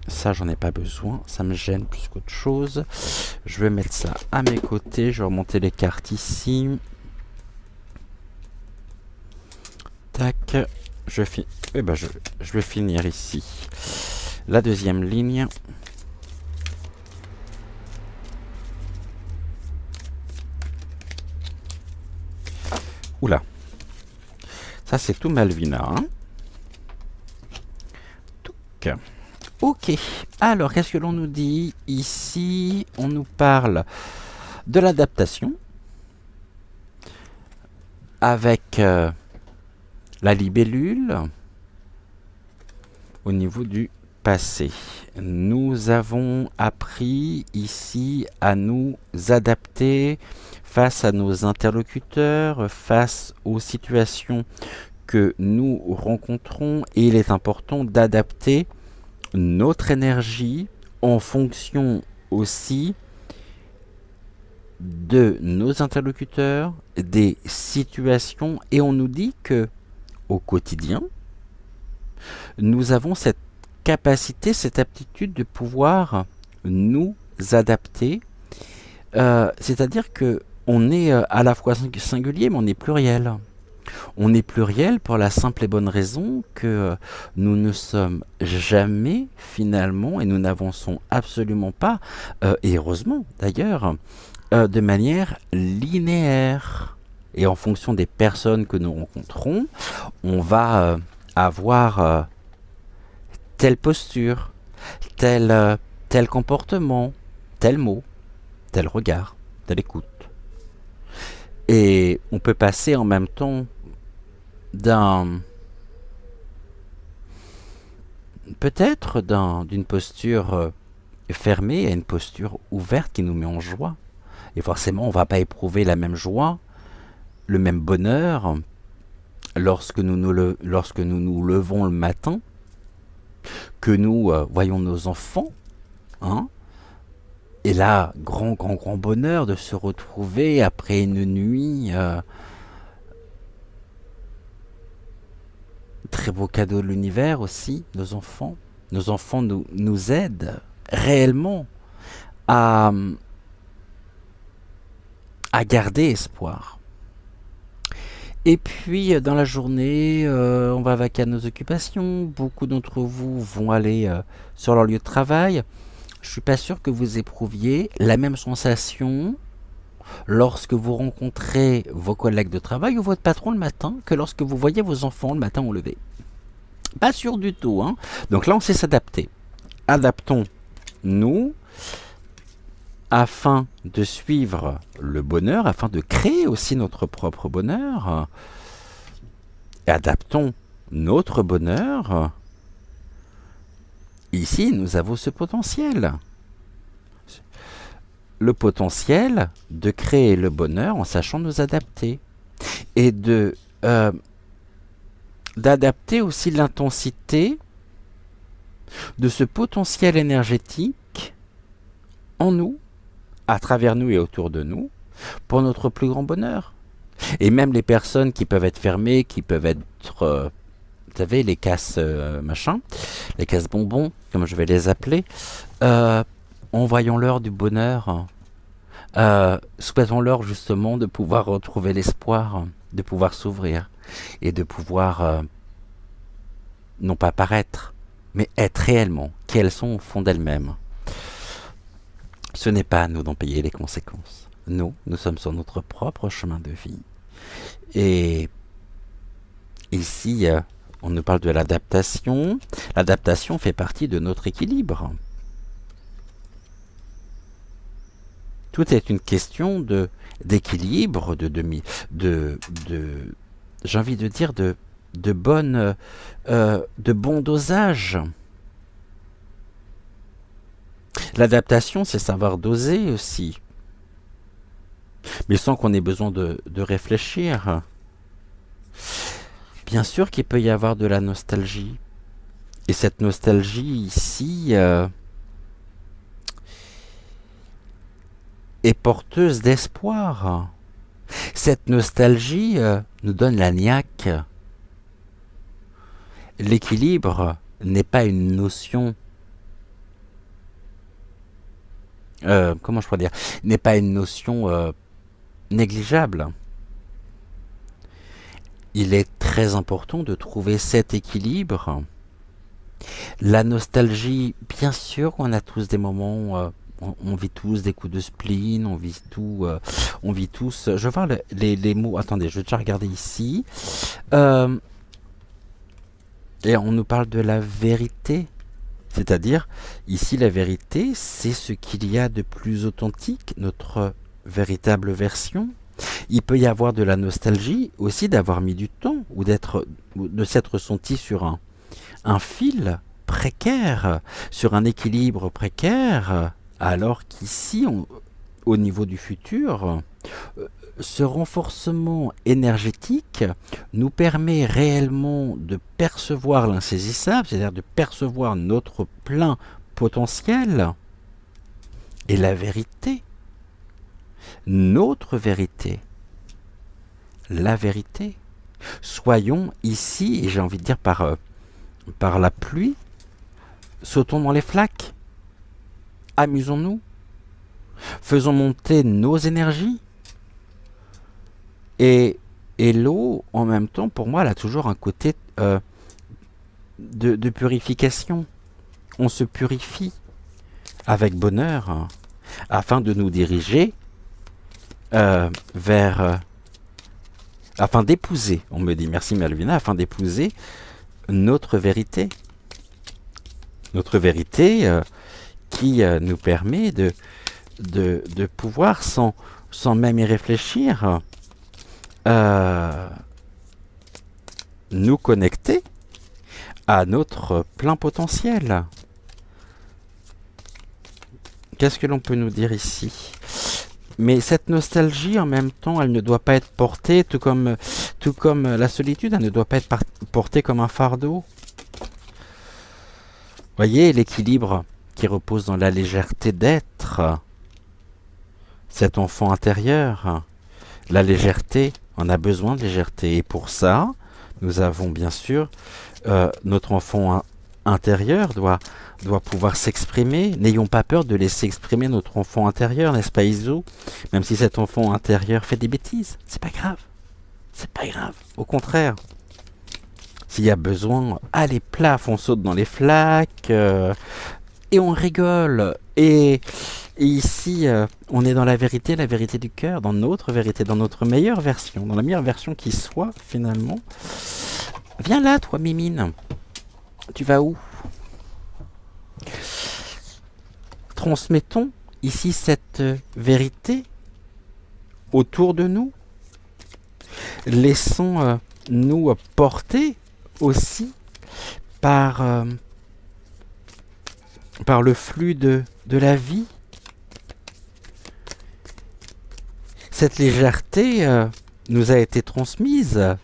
ça, j'en ai pas besoin. Ça me gêne plus qu'autre chose. Je vais mettre ça à mes côtés. Je vais remonter les cartes ici. Tac. Je vais finir ici. La deuxième ligne. Oula. Ça, c'est tout Malvina. Hein. Ok. Alors, qu'est-ce que l'on nous dit ici? On nous parle de l'adaptation avec la libellule au niveau du passé. Nous avons appris ici à nous adapter face à nos interlocuteurs, face aux situations que nous rencontrons, et il est important d'adapter notre énergie en fonction aussi de nos interlocuteurs, des situations, et on nous dit que au quotidien, nous avons cette capacité, cette aptitude de pouvoir nous adapter, c'est-à-dire que on est à la fois singulier, mais on est pluriel. On est pluriel pour la simple et bonne raison que nous ne sommes jamais finalement, et nous n'avançons absolument pas, et heureusement d'ailleurs, de manière linéaire. Et en fonction des personnes que nous rencontrons, on va avoir telle posture, tel comportement, tel mot, tel regard, telle écoute. Et on peut passer en même temps d'une posture fermée à une posture ouverte qui nous met en joie. Et forcément, on ne va pas éprouver la même joie, le même bonheur lorsque nous nous levons le matin, que nous voyons nos enfants, hein. Et là, grand bonheur de se retrouver après une nuit. Très beau cadeau de l'univers aussi, nos enfants. Nos enfants nous aident réellement à garder espoir. Et puis, dans la journée, on va vaquer à nos occupations. Beaucoup d'entre vous vont aller sur leur lieu de travail. Je suis pas sûr que vous éprouviez la même sensation lorsque vous rencontrez vos collègues de travail ou votre patron le matin que lorsque vous voyez vos enfants le matin au lever. Pas sûr du tout, hein. Donc là, on sait s'adapter. Adaptons-nous afin de suivre le bonheur, afin de créer aussi notre propre bonheur. Adaptons notre bonheur. Ici, nous avons ce potentiel. le potentiel de créer le bonheur en sachant nous adapter. Et d'adapter aussi l'intensité de ce potentiel énergétique en nous, à travers nous et autour de nous, pour notre plus grand bonheur. Et même les personnes qui peuvent être fermées, qui peuvent être, vous savez, les casses les casses bonbons, comme je vais les appeler, envoyons-leur du bonheur, souhaitons-leur justement de pouvoir retrouver l'espoir, de pouvoir s'ouvrir et de pouvoir non pas paraître, mais être réellement qui elles sont au fond d'elles-mêmes. Ce n'est pas à nous d'en payer les conséquences. Nous sommes sur notre propre chemin de vie. Et ici, on nous parle de l'adaptation. L'adaptation fait partie de notre équilibre. Tout est une question d'équilibre, j'ai envie de dire de bon dosage. L'adaptation, c'est savoir doser aussi, mais sans qu'on ait besoin de réfléchir. Bien sûr qu'il peut y avoir de la nostalgie, et cette nostalgie ici est porteuse d'espoir. Cette nostalgie nous donne la niaque. L'équilibre n'est pas une notion, comment je pourrais dire, n'est pas une notion négligeable. Il est très important de trouver cet équilibre. La nostalgie, bien sûr qu'on a tous des moments, on vit tous des coups de spleen, on vit tous. Je vais voir les mots. Attendez, je vais déjà regarder ici. Et on nous parle de la vérité. C'est-à-dire, ici, la vérité, c'est ce qu'il y a de plus authentique, notre véritable version. Il peut y avoir de la nostalgie aussi d'avoir mis du temps ou de s'être senti sur un fil précaire, sur un équilibre précaire, alors qu'ici, au niveau du futur, ce renforcement énergétique nous permet réellement de percevoir l'insaisissable, c'est-à-dire de percevoir notre plein potentiel et la vérité, notre vérité, la vérité. Soyons ici, et j'ai envie de dire par la pluie, sautons dans les flaques, amusons-nous, faisons monter nos énergies. Et l'eau, en même temps, pour moi, elle a toujours un côté de purification. On se purifie avec bonheur afin de nous diriger afin d'épouser, on me dit, merci Malvina, afin d'épouser notre vérité. Notre vérité qui nous permet de pouvoir, sans même y réfléchir, nous connecter à notre plein potentiel. Qu'est-ce que l'on peut nous dire ici ? Mais cette nostalgie, en même temps, elle ne doit pas être portée, tout comme la solitude, elle ne doit pas être portée comme un fardeau. Voyez l'équilibre qui repose dans la légèreté d'être, cet enfant intérieur. La légèreté, on a besoin de légèreté. Et pour ça, nous avons bien sûr, notre enfant intérieur doit pouvoir s'exprimer. N'ayons pas peur de laisser exprimer notre enfant intérieur, n'est-ce pas Iso ? Même si cet enfant intérieur fait des bêtises, c'est pas grave. C'est pas grave. Au contraire, s'il y a besoin, allez plaf, on saute dans les flaques et on rigole. Et ici, on est dans la vérité du cœur, dans notre vérité, dans notre meilleure version, dans la meilleure version qui soit finalement. Viens là, toi, Mimine. Tu vas où ? Transmettons ici cette vérité autour de nous. Laissons-nous porter aussi par le flux de la vie. cette légèreté nous a été transmise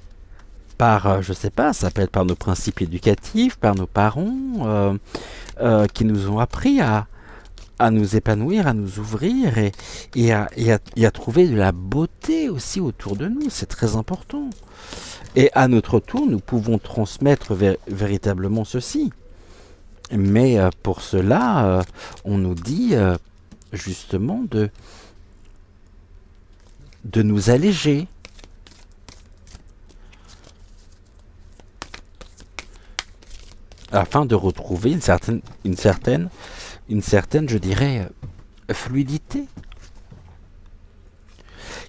par, je sais pas, ça peut être par nos principes éducatifs, par nos parents, qui nous ont appris à nous épanouir, à nous ouvrir et à trouver de la beauté aussi autour de nous. C'est très important. Et à notre tour, nous pouvons transmettre véritablement ceci. Mais pour cela, on nous dit justement de nous alléger. Afin de retrouver une certaine, je dirais, fluidité,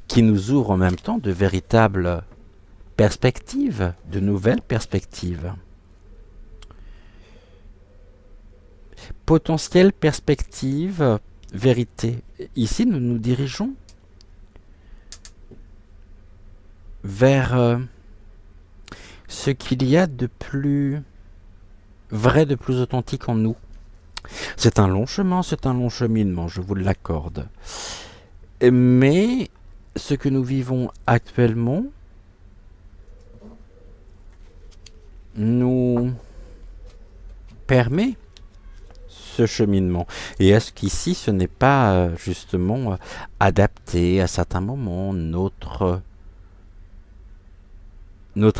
qui nous ouvre en même temps de véritables perspectives, de nouvelles perspectives. Potentielle perspective, vérité. Ici, nous nous dirigeons vers ce qu'il y a de plus vrai, de plus authentique en nous. C'est un long chemin, c'est un long cheminement, je vous l'accorde. Mais ce que nous vivons actuellement nous permet ce cheminement. Et est-ce qu'ici, ce n'est pas justement adapté à certains moments notre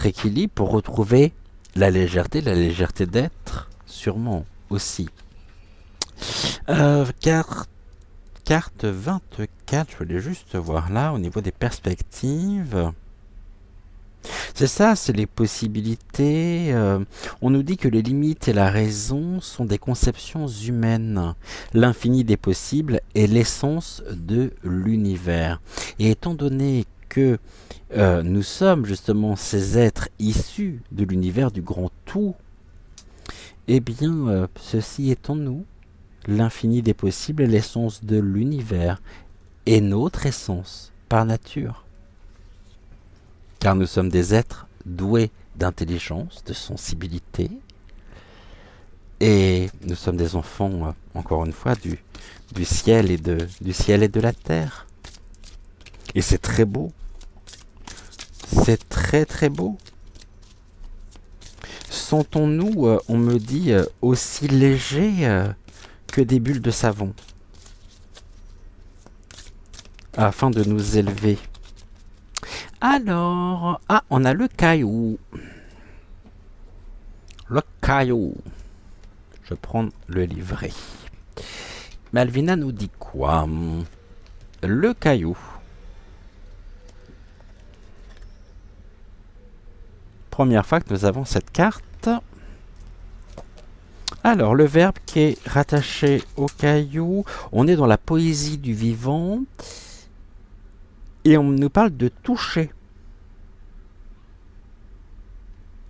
équilibre pour retrouver la légèreté d'être, sûrement aussi. Carte 24, je voulais juste voir là, au niveau des perspectives. C'est ça, c'est les possibilités. On nous dit que les limites et la raison sont des conceptions humaines. L'infini des possibles est l'essence de l'univers. Et étant donné que nous sommes justement ces êtres issus de l'univers du grand tout, eh bien, ceci est en nous. L'infini des possibles est l'essence de l'univers et notre essence par nature. Car nous sommes des êtres doués d'intelligence, de sensibilité, et nous sommes des enfants, encore une fois, du ciel et de la terre. Et c'est très beau. C'est très très beau. Sentons-nous, on me dit, aussi légers que des bulles de savon, afin de nous élever. Alors, on a le caillou. Le caillou. Je prends le livret. Malvina nous dit quoi? Le caillou. Première fois que nous avons cette carte. Alors, le verbe qui est rattaché au caillou, on est dans la poésie du vivant. Et on nous parle de toucher.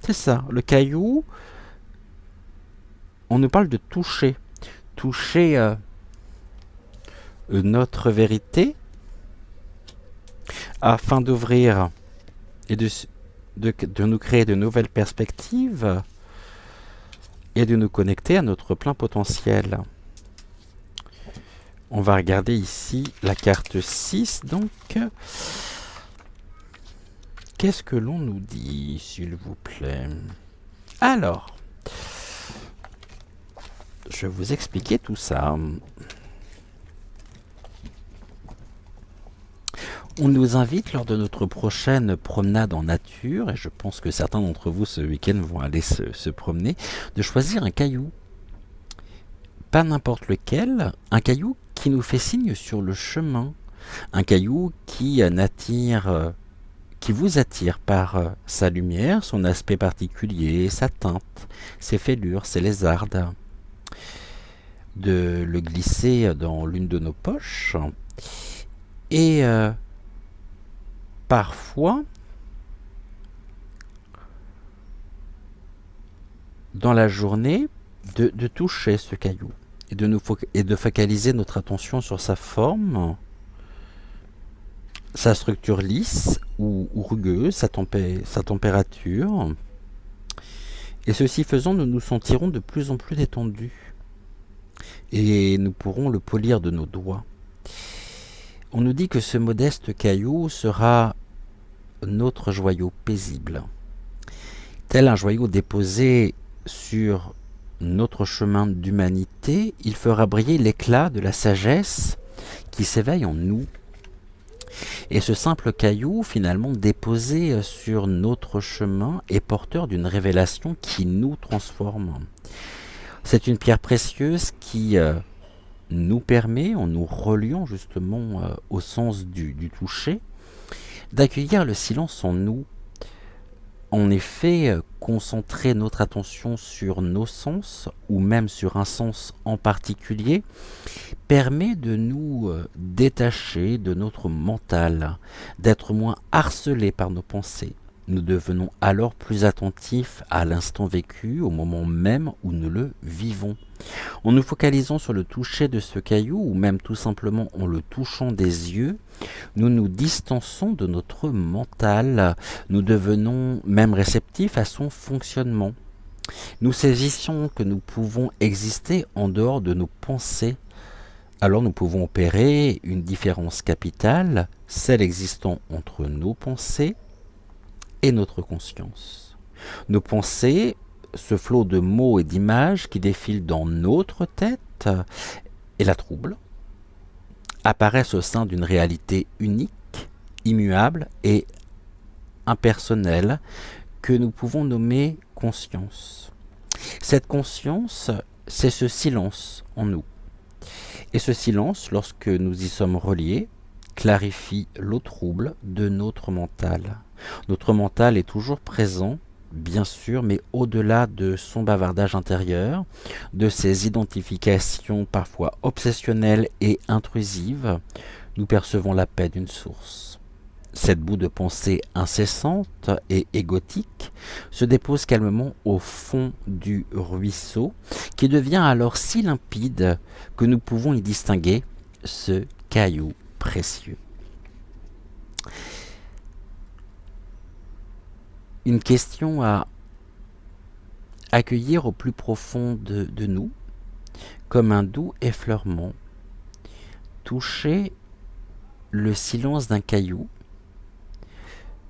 C'est ça, le caillou, on nous parle de toucher. Toucher notre vérité afin d'ouvrir et de nous créer de nouvelles perspectives et de nous connecter à notre plein potentiel. On va regarder ici la carte 6, donc. Qu'est-ce que l'on nous dit, s'il vous plaît? Alors, je vais vous expliquer tout ça. On nous invite lors de notre prochaine promenade en nature, et je pense que certains d'entre vous ce week-end vont aller se promener, de choisir un caillou. Pas n'importe lequel, un caillou qui nous fait signe sur le chemin, un caillou qui vous attire par sa lumière, son aspect particulier, sa teinte, ses fêlures, ses lézardes. De le glisser dans l'une de nos poches et parfois dans la journée de toucher ce caillou et de focaliser notre attention sur sa forme, sa structure lisse ou rugueuse, sa température. Et ceci faisant, nous nous sentirons de plus en plus détendus. Et nous pourrons le polir de nos doigts. On nous dit que ce modeste caillou sera notre joyau paisible. Tel un joyau déposé sur notre chemin d'humanité, il fera briller l'éclat de la sagesse qui s'éveille en nous. Et ce simple caillou, finalement déposé sur notre chemin, est porteur d'une révélation qui nous transforme. C'est une pierre précieuse qui nous permet, en nous reliant justement au sens du toucher, d'accueillir le silence en nous. En effet, concentrer notre attention sur nos sens, ou même sur un sens en particulier, permet de nous détacher de notre mental, d'être moins harcelés par nos pensées. Nous devenons alors plus attentifs à l'instant vécu, au moment même où nous le vivons. En nous focalisant sur le toucher de ce caillou, ou même tout simplement en le touchant des yeux, nous nous distançons de notre mental, nous devenons même réceptifs à son fonctionnement. Nous saisissons que nous pouvons exister en dehors de nos pensées. Alors nous pouvons opérer une différence capitale, celle existant entre nos pensées et notre conscience. Nos pensées, ce flot de mots et d'images qui défilent dans notre tête et la troublent, apparaissent au sein d'une réalité unique, immuable et impersonnelle que nous pouvons nommer conscience. Cette conscience, c'est ce silence en nous. Et ce silence, lorsque nous y sommes reliés, clarifie l'eau trouble de notre mental. Notre mental est toujours présent, bien sûr, mais au-delà de son bavardage intérieur, de ses identifications parfois obsessionnelles et intrusives, nous percevons la paix d'une source. Cette boue de pensée incessante et égotique se dépose calmement au fond du ruisseau, qui devient alors si limpide que nous pouvons y distinguer ce caillou précieux. Une question à accueillir au plus profond de nous, comme un doux effleurement. Toucher le silence d'un caillou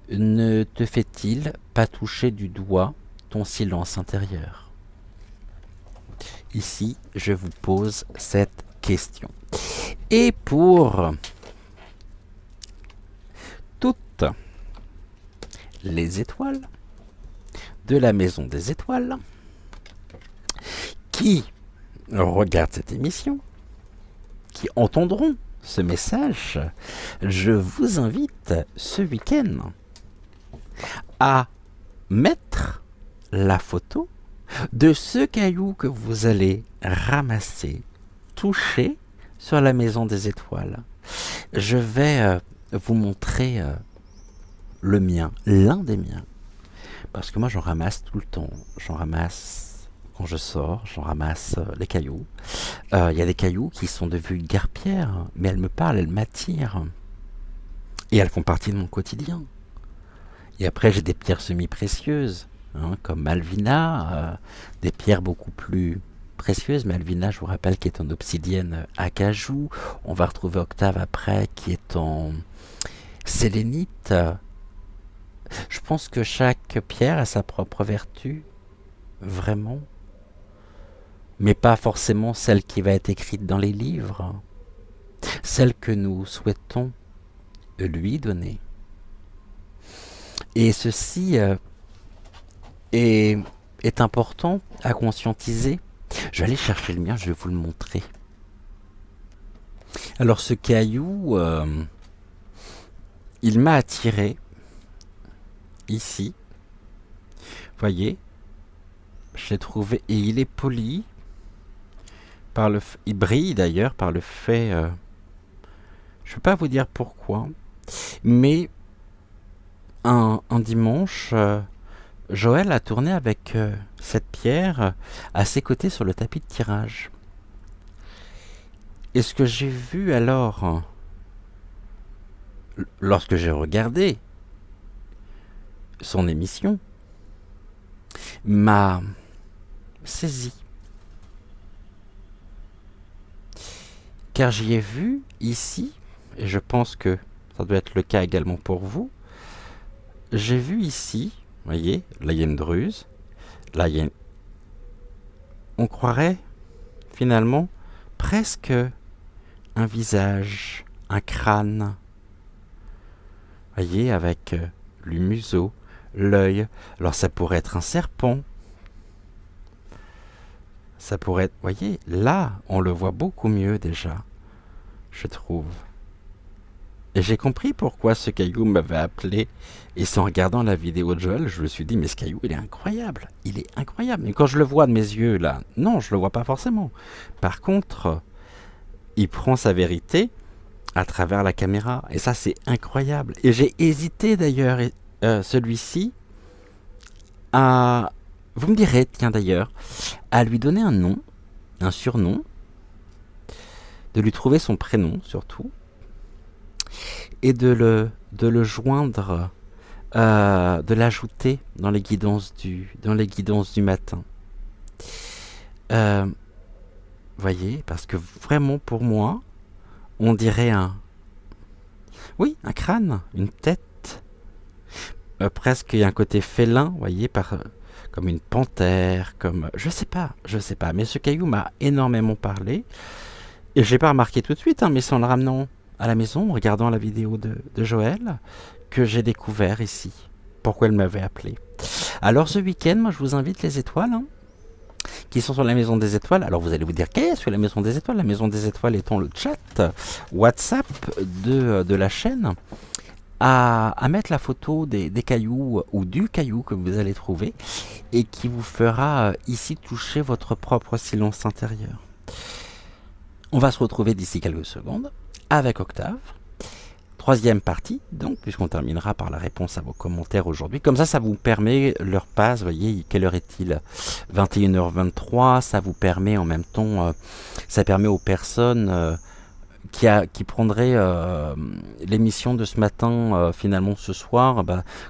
ne te fait-il pas toucher du doigt ton silence intérieur? Ici, je vous pose cette question. Et pour toutes les étoiles de la Maison des Étoiles qui regardent cette émission, qui entendront ce message, je vous invite ce week-end à mettre la photo de ce caillou que vous allez ramasser, toucher sur la Maison des Étoiles. Je vais vous montrer le mien, l'un des miens, parce que moi j'en ramasse tout le temps. J'en ramasse quand je sors, j'en ramasse les cailloux. Il y a des cailloux qui sont de vulgaires pierres, mais elles me parlent, elles m'attirent. Et elles font partie de mon quotidien. Et après j'ai des pierres semi-précieuses, comme Malvina, des pierres beaucoup plus précieuses. Malvina, je vous rappelle, qui est en obsidienne acajou. On va retrouver Octave après, qui est en sélénite. Je pense que chaque pierre a sa propre vertu, vraiment. Mais pas forcément celle qui va être écrite dans les livres. Celle que nous souhaitons lui donner. Et ceci est important à conscientiser. Je vais aller chercher le mien, je vais vous le montrer. Alors ce caillou, il m'a attiré ici. Voyez, je l'ai trouvé et il est poli. Il brille d'ailleurs par le fait, je ne peux pas vous dire pourquoi, mais un dimanche, Joël a tourné avec cette pierre à ses côtés sur le tapis de tirage. Et ce que j'ai vu alors, lorsque j'ai regardé son émission, m'a saisi. Car j'y ai vu ici, et je pense que ça doit être le cas également pour vous, j'ai vu ici, vous voyez, là il y a une druse, là il y a on croirait finalement presque un visage, un crâne, vous voyez, avec le museau, l'œil. Alors ça pourrait être un serpent, ça pourrait être, vous voyez, là on le voit beaucoup mieux déjà, je trouve. Et j'ai compris pourquoi ce caillou m'avait appelé. Et c'est en regardant la vidéo de Joël, je me suis dit, mais ce caillou, il est incroyable. Il est incroyable. Mais quand je le vois de mes yeux, là, non, je le vois pas forcément. Par contre, il prend sa vérité à travers la caméra. Et ça, c'est incroyable. Et j'ai hésité d'ailleurs, celui-ci, à... Vous me direz, tiens d'ailleurs, à lui donner un nom, un surnom, de lui trouver son prénom surtout, et de le joindre, de l'ajouter dans les guidances du matin. Voyez, parce que vraiment pour moi, on dirait un crâne, une tête. Presque il y a un côté félin, voyez, comme une panthère, comme je sais pas. Mais ce caillou m'a énormément parlé et je l'ai pas remarqué tout de suite, mais c'est en le ramenant à la maison, en regardant la vidéo de Joël, que j'ai découvert ici pourquoi elle m'avait appelé. Alors ce week-end, moi je vous invite les étoiles, qui sont sur la Maison des Étoiles. Alors vous allez vous dire, qu'est-ce que la Maison des Étoiles? La Maison des Étoiles étant le chat WhatsApp de la chaîne, à mettre la photo des cailloux ou du caillou que vous allez trouver et qui vous fera ici toucher votre propre silence intérieur. On va se retrouver d'ici quelques secondes avec Octave. Troisième partie, donc, puisqu'on terminera par la réponse à vos commentaires aujourd'hui. Comme ça vous permet, l'heure passe, vous voyez, quelle heure est-il? 21h23, ça vous permet en même temps, ça permet aux personnes qui prendraient l'émission de ce matin, finalement ce soir,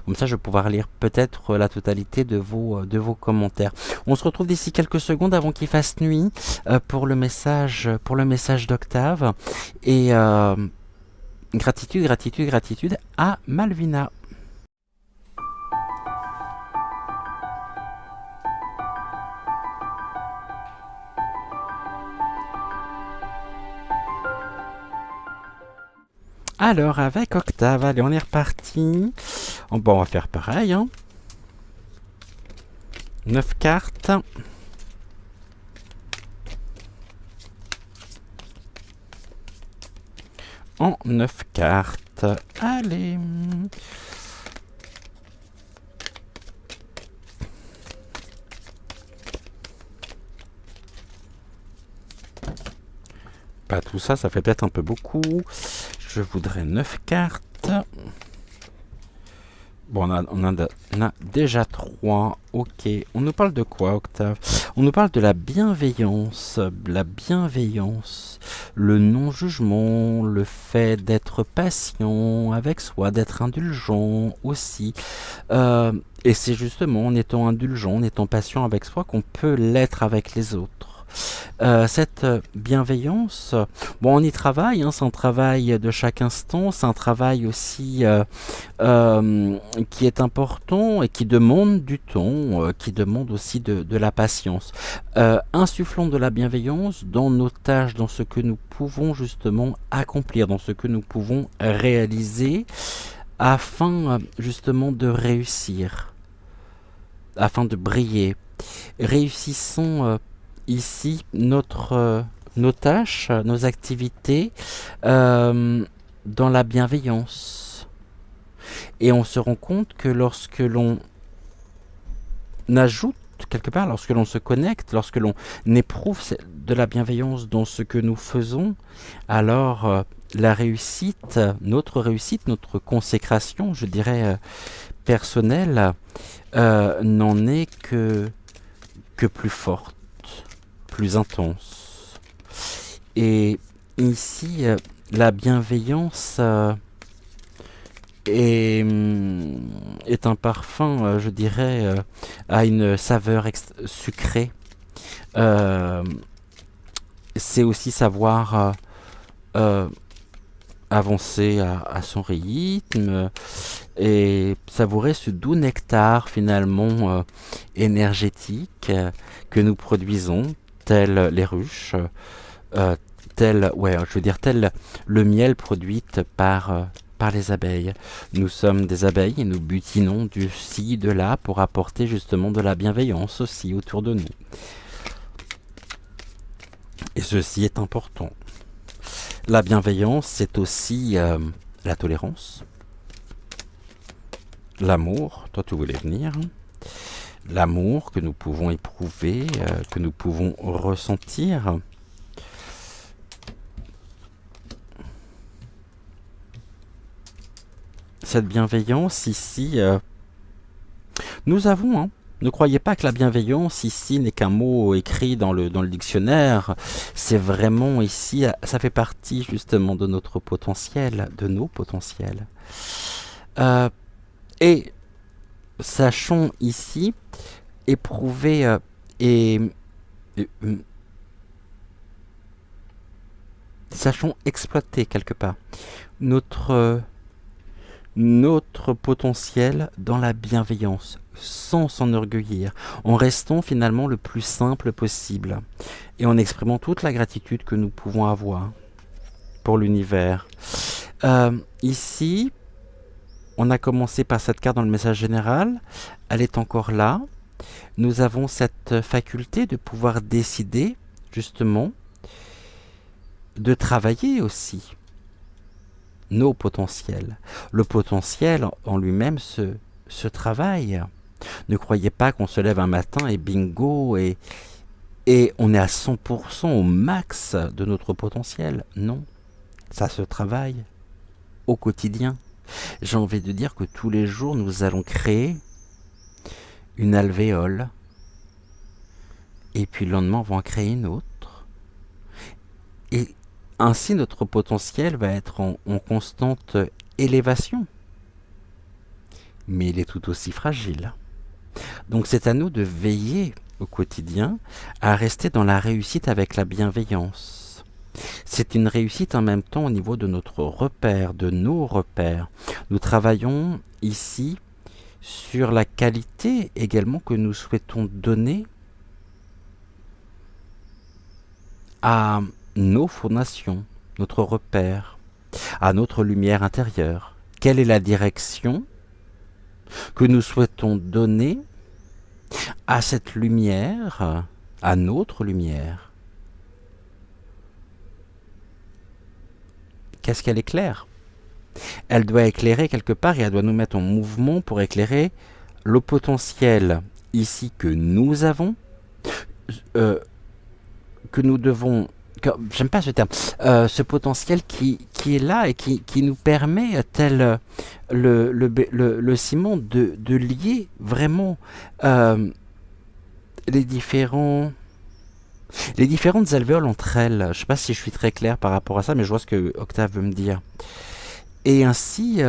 comme ça je vais pouvoir lire peut-être la totalité de vos commentaires. On se retrouve d'ici quelques secondes avant qu'il fasse nuit pour le message d'Octave. Et gratitude à Malvina. Alors avec Octave, allez, on est reparti. Bon, on va faire pareil. 9 cartes. En 9 cartes. Allez. Pas tout ça, ça fait peut-être un peu beaucoup. Je voudrais 9 cartes. Bon, on a déjà 3. Ok. On nous parle de quoi, Octave? On nous parle de la bienveillance. Le non-jugement, le fait d'être patient avec soi, d'être indulgent aussi. Et c'est justement en étant indulgent, en étant patient avec soi qu'on peut l'être avec les autres. Cette bienveillance, bon, on y travaille, c'est un travail de chaque instant, c'est un travail aussi qui est important et qui demande du temps, qui demande aussi de la patience. Insufflons de la bienveillance dans nos tâches, dans ce que nous pouvons justement accomplir, dans ce que nous pouvons réaliser, afin justement de réussir, afin de briller. Réussissons ici nos tâches, nos activités dans la bienveillance. Et on se rend compte que lorsque l'on ajoute quelque part, lorsque l'on se connecte, lorsque l'on éprouve de la bienveillance dans ce que nous faisons, alors la réussite, notre consécration, je dirais personnelle, n'en est que plus forte, plus intense. Et ici, la bienveillance est un parfum, je dirais, à une saveur sucrée. C'est aussi savoir avancer à son rythme et savourer ce doux nectar finalement énergétique que nous produisons, tel les ruches, euh, tel le miel produit par les abeilles. Nous sommes des abeilles et nous butinons du ci, de là pour apporter justement de la bienveillance aussi autour de nous. Et ceci est important. La bienveillance, c'est aussi la tolérance, l'amour, toi tu voulais venir, l'amour que nous pouvons éprouver, que nous pouvons ressentir. Cette bienveillance ici, nous avons, ne croyez pas que la bienveillance ici n'est qu'un mot écrit dans le dictionnaire. C'est vraiment ici, ça fait partie justement de notre potentiel, de nos potentiels. Et sachons ici éprouver et sachons exploiter quelque part notre potentiel dans la bienveillance, sans s'enorgueillir, en restant finalement le plus simple possible et en exprimant toute la gratitude que nous pouvons avoir pour l'univers. Ici, on a commencé par cette carte dans le message général, elle est encore là. Nous avons cette faculté de pouvoir décider, justement, de travailler aussi nos potentiels. Le potentiel en lui-même se travaille. Ne croyez pas qu'on se lève un matin et bingo, et on est à 100% au max de notre potentiel. Non, ça se travaille au quotidien. J'ai envie de dire que tous les jours, nous allons créer une alvéole. Et puis le lendemain, on va en créer une autre. Et ainsi, notre potentiel va être en constante élévation. Mais il est tout aussi fragile. Donc c'est à nous de veiller au quotidien à rester dans la réussite avec la bienveillance. C'est une réussite en même temps au niveau de notre repère, de nos repères. Nous travaillons ici sur la qualité également que nous souhaitons donner à nos fondations, notre repère, à notre lumière intérieure. Quelle est la direction que nous souhaitons donner à cette lumière, à notre lumière? Qu'est-ce qu'elle éclaire? Elle doit éclairer quelque part et elle doit nous mettre en mouvement pour éclairer le potentiel ici que nous avons, que nous devons... J'aime pas ce terme, ce potentiel qui est là et qui nous permet, tel le ciment, de lier vraiment les différentes alvéoles entre elles. Je sais pas si je suis très clair par rapport à ça, mais je vois ce que Octave veut me dire. Et ainsi,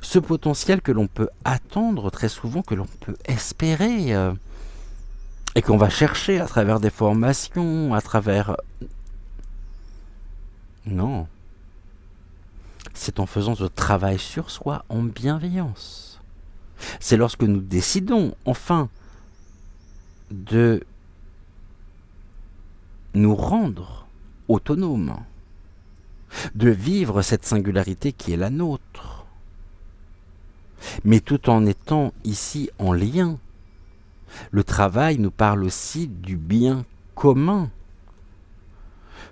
ce potentiel que l'on peut attendre très souvent, que l'on peut espérer, et qu'on va chercher à travers des formations, à travers... Non. C'est en faisant ce travail sur soi en bienveillance. C'est lorsque nous décidons, enfin, de nous rendre autonomes, de vivre cette singularité qui est la nôtre, mais tout en étant ici en lien. Le travail nous parle aussi du bien commun.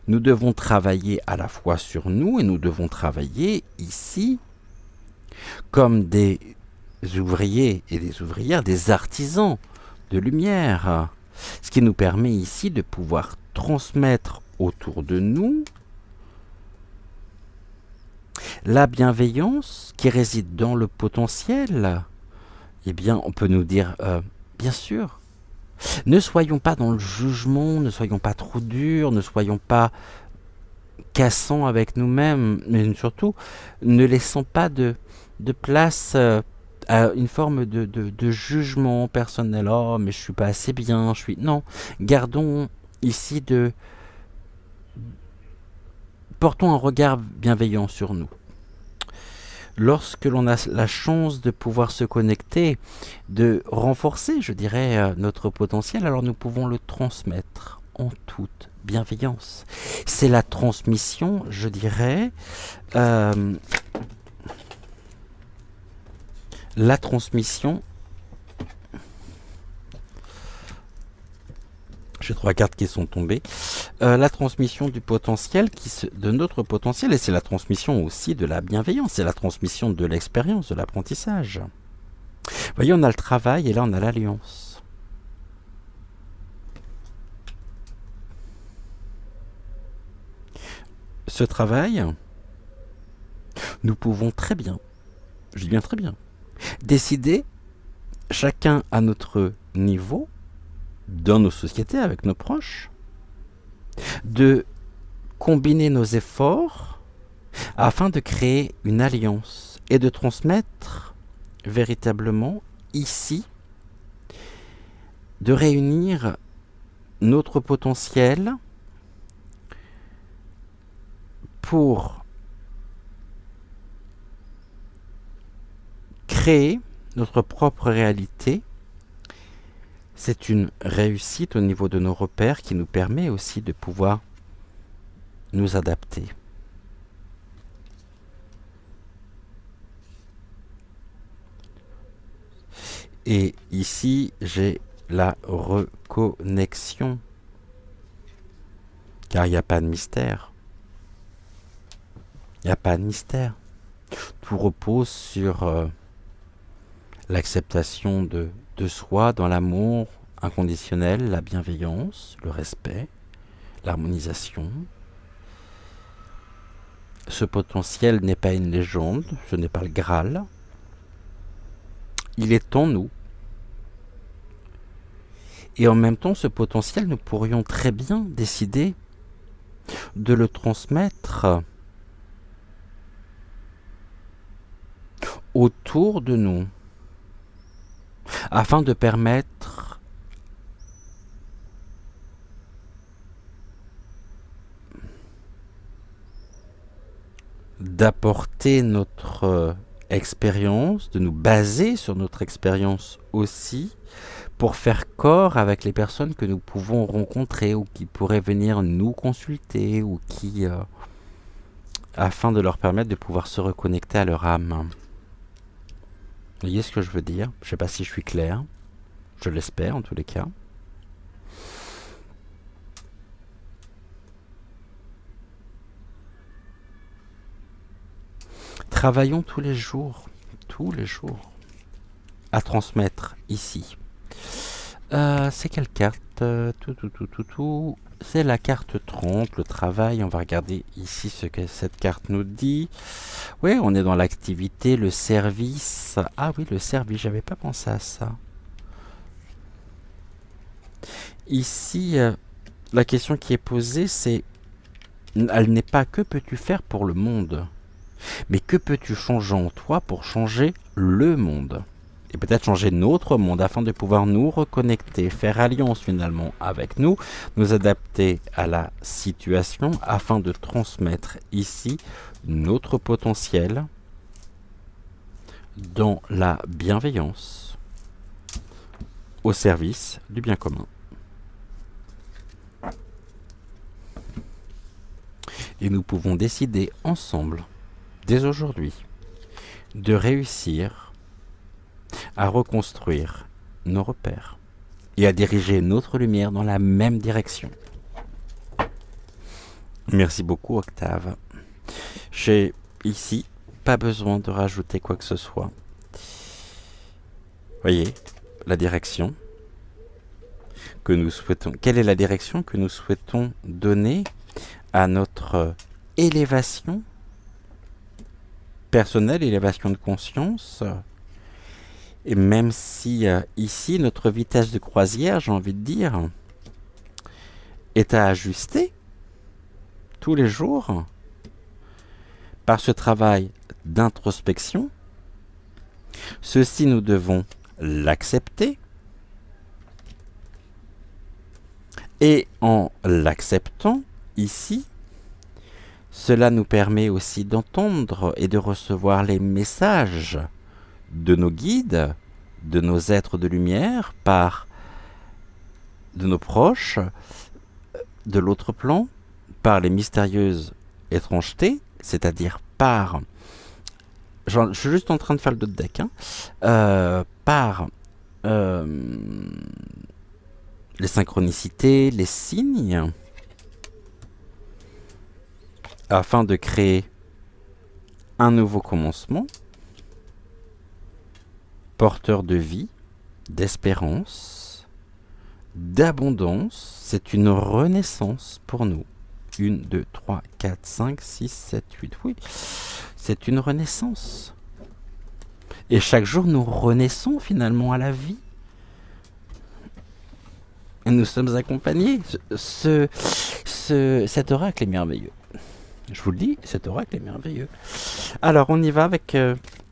Nous devons travailler à la fois sur nous et nous devons travailler ici comme des ouvriers et des ouvrières, des artisans de lumière, ce qui nous permet ici de pouvoir transmettre autour de nous la bienveillance qui réside dans le potentiel. Eh bien, on peut nous dire... Bien sûr. Ne soyons pas dans le jugement, ne soyons pas trop durs, ne soyons pas cassants avec nous-mêmes, mais surtout, ne laissons pas de place à une forme de jugement personnel. Oh, mais je suis pas assez bien, je suis... Non, gardons ici portons un regard bienveillant sur nous. Lorsque l'on a la chance de pouvoir se connecter, de renforcer, je dirais, notre potentiel, alors nous pouvons le transmettre en toute bienveillance. C'est la transmission, je dirais, la transmission. J'ai 3 cartes qui sont tombées. La transmission du potentiel, de notre potentiel, et c'est la transmission aussi de la bienveillance, c'est la transmission de l'expérience, de l'apprentissage. Vous voyez, on a le travail et là on a l'alliance. Ce travail, nous pouvons très bien, je dis bien très bien, décider, chacun à notre niveau, dans nos sociétés, avec nos proches, de combiner nos efforts afin de créer une alliance et de transmettre véritablement ici, de réunir notre potentiel pour créer notre propre réalité. C'est une réussite au niveau de nos repères qui nous permet aussi de pouvoir nous adapter. Et ici, j'ai la reconnexion, car il n'y a pas de mystère. Il n'y a pas de mystère. Tout repose sur l'acceptation de soi dans l'amour inconditionnel, la bienveillance, le respect, l'harmonisation. Ce potentiel n'est pas une légende, ce n'est pas le Graal. Il est en nous. Et en même temps, ce potentiel, nous pourrions très bien décider de le transmettre autour de nous, afin de permettre d'apporter notre expérience, de nous baser sur notre expérience aussi, pour faire corps avec les personnes que nous pouvons rencontrer ou qui pourraient venir nous consulter ou qui, afin de leur permettre de pouvoir se reconnecter à leur âme. Vous voyez ce que je veux dire? Je ne sais pas si je suis clair. Je l'espère en tous les cas. Travaillons tous les jours, à transmettre ici. C'est quelle carte? C'est la carte 30, le travail. On va regarder ici ce que cette carte nous dit. Oui, on est dans l'activité, le service. Ah oui, le service, j'avais pas pensé à ça. Ici, la question qui est posée, c'est, elle n'est pas que peux-tu faire pour le monde, mais que peux-tu changer en toi pour changer le monde? Et peut-être changer notre monde afin de pouvoir nous reconnecter, faire alliance finalement avec nous, nous adapter à la situation afin de transmettre ici notre potentiel dans la bienveillance au service du bien commun. Et nous pouvons décider ensemble, dès aujourd'hui, de réussir à reconstruire nos repères et à diriger notre lumière dans la même direction. Merci beaucoup Octave. J'ai ici pas besoin de rajouter quoi que ce soit. Voyez, la direction que nous souhaitons. Quelle est la direction que nous souhaitons donner à notre élévation personnelle, élévation de conscience? Et même si ici, notre vitesse de croisière, j'ai envie de dire, est à ajuster tous les jours par ce travail d'introspection, ceci nous devons l'accepter. Et en l'acceptant, ici, Cela nous permet aussi d'entendre et de recevoir les messages de nos guides, de nos êtres de lumière, de nos proches, de l'autre plan, par les mystérieuses étrangetés, c'est-à-dire par... je suis juste en train de faire le dos de deck, par les synchronicités, les signes, afin de créer un nouveau commencement, porteur de vie, d'espérance, d'abondance. C'est une renaissance pour nous. 1, 2, 3, 4, 5, 6, 7, 8. Oui, c'est une renaissance. Et chaque jour, nous renaissons finalement à la vie. Et nous sommes accompagnés. Cet oracle est merveilleux. Je vous le dis, cet oracle est merveilleux. Alors, on y va avec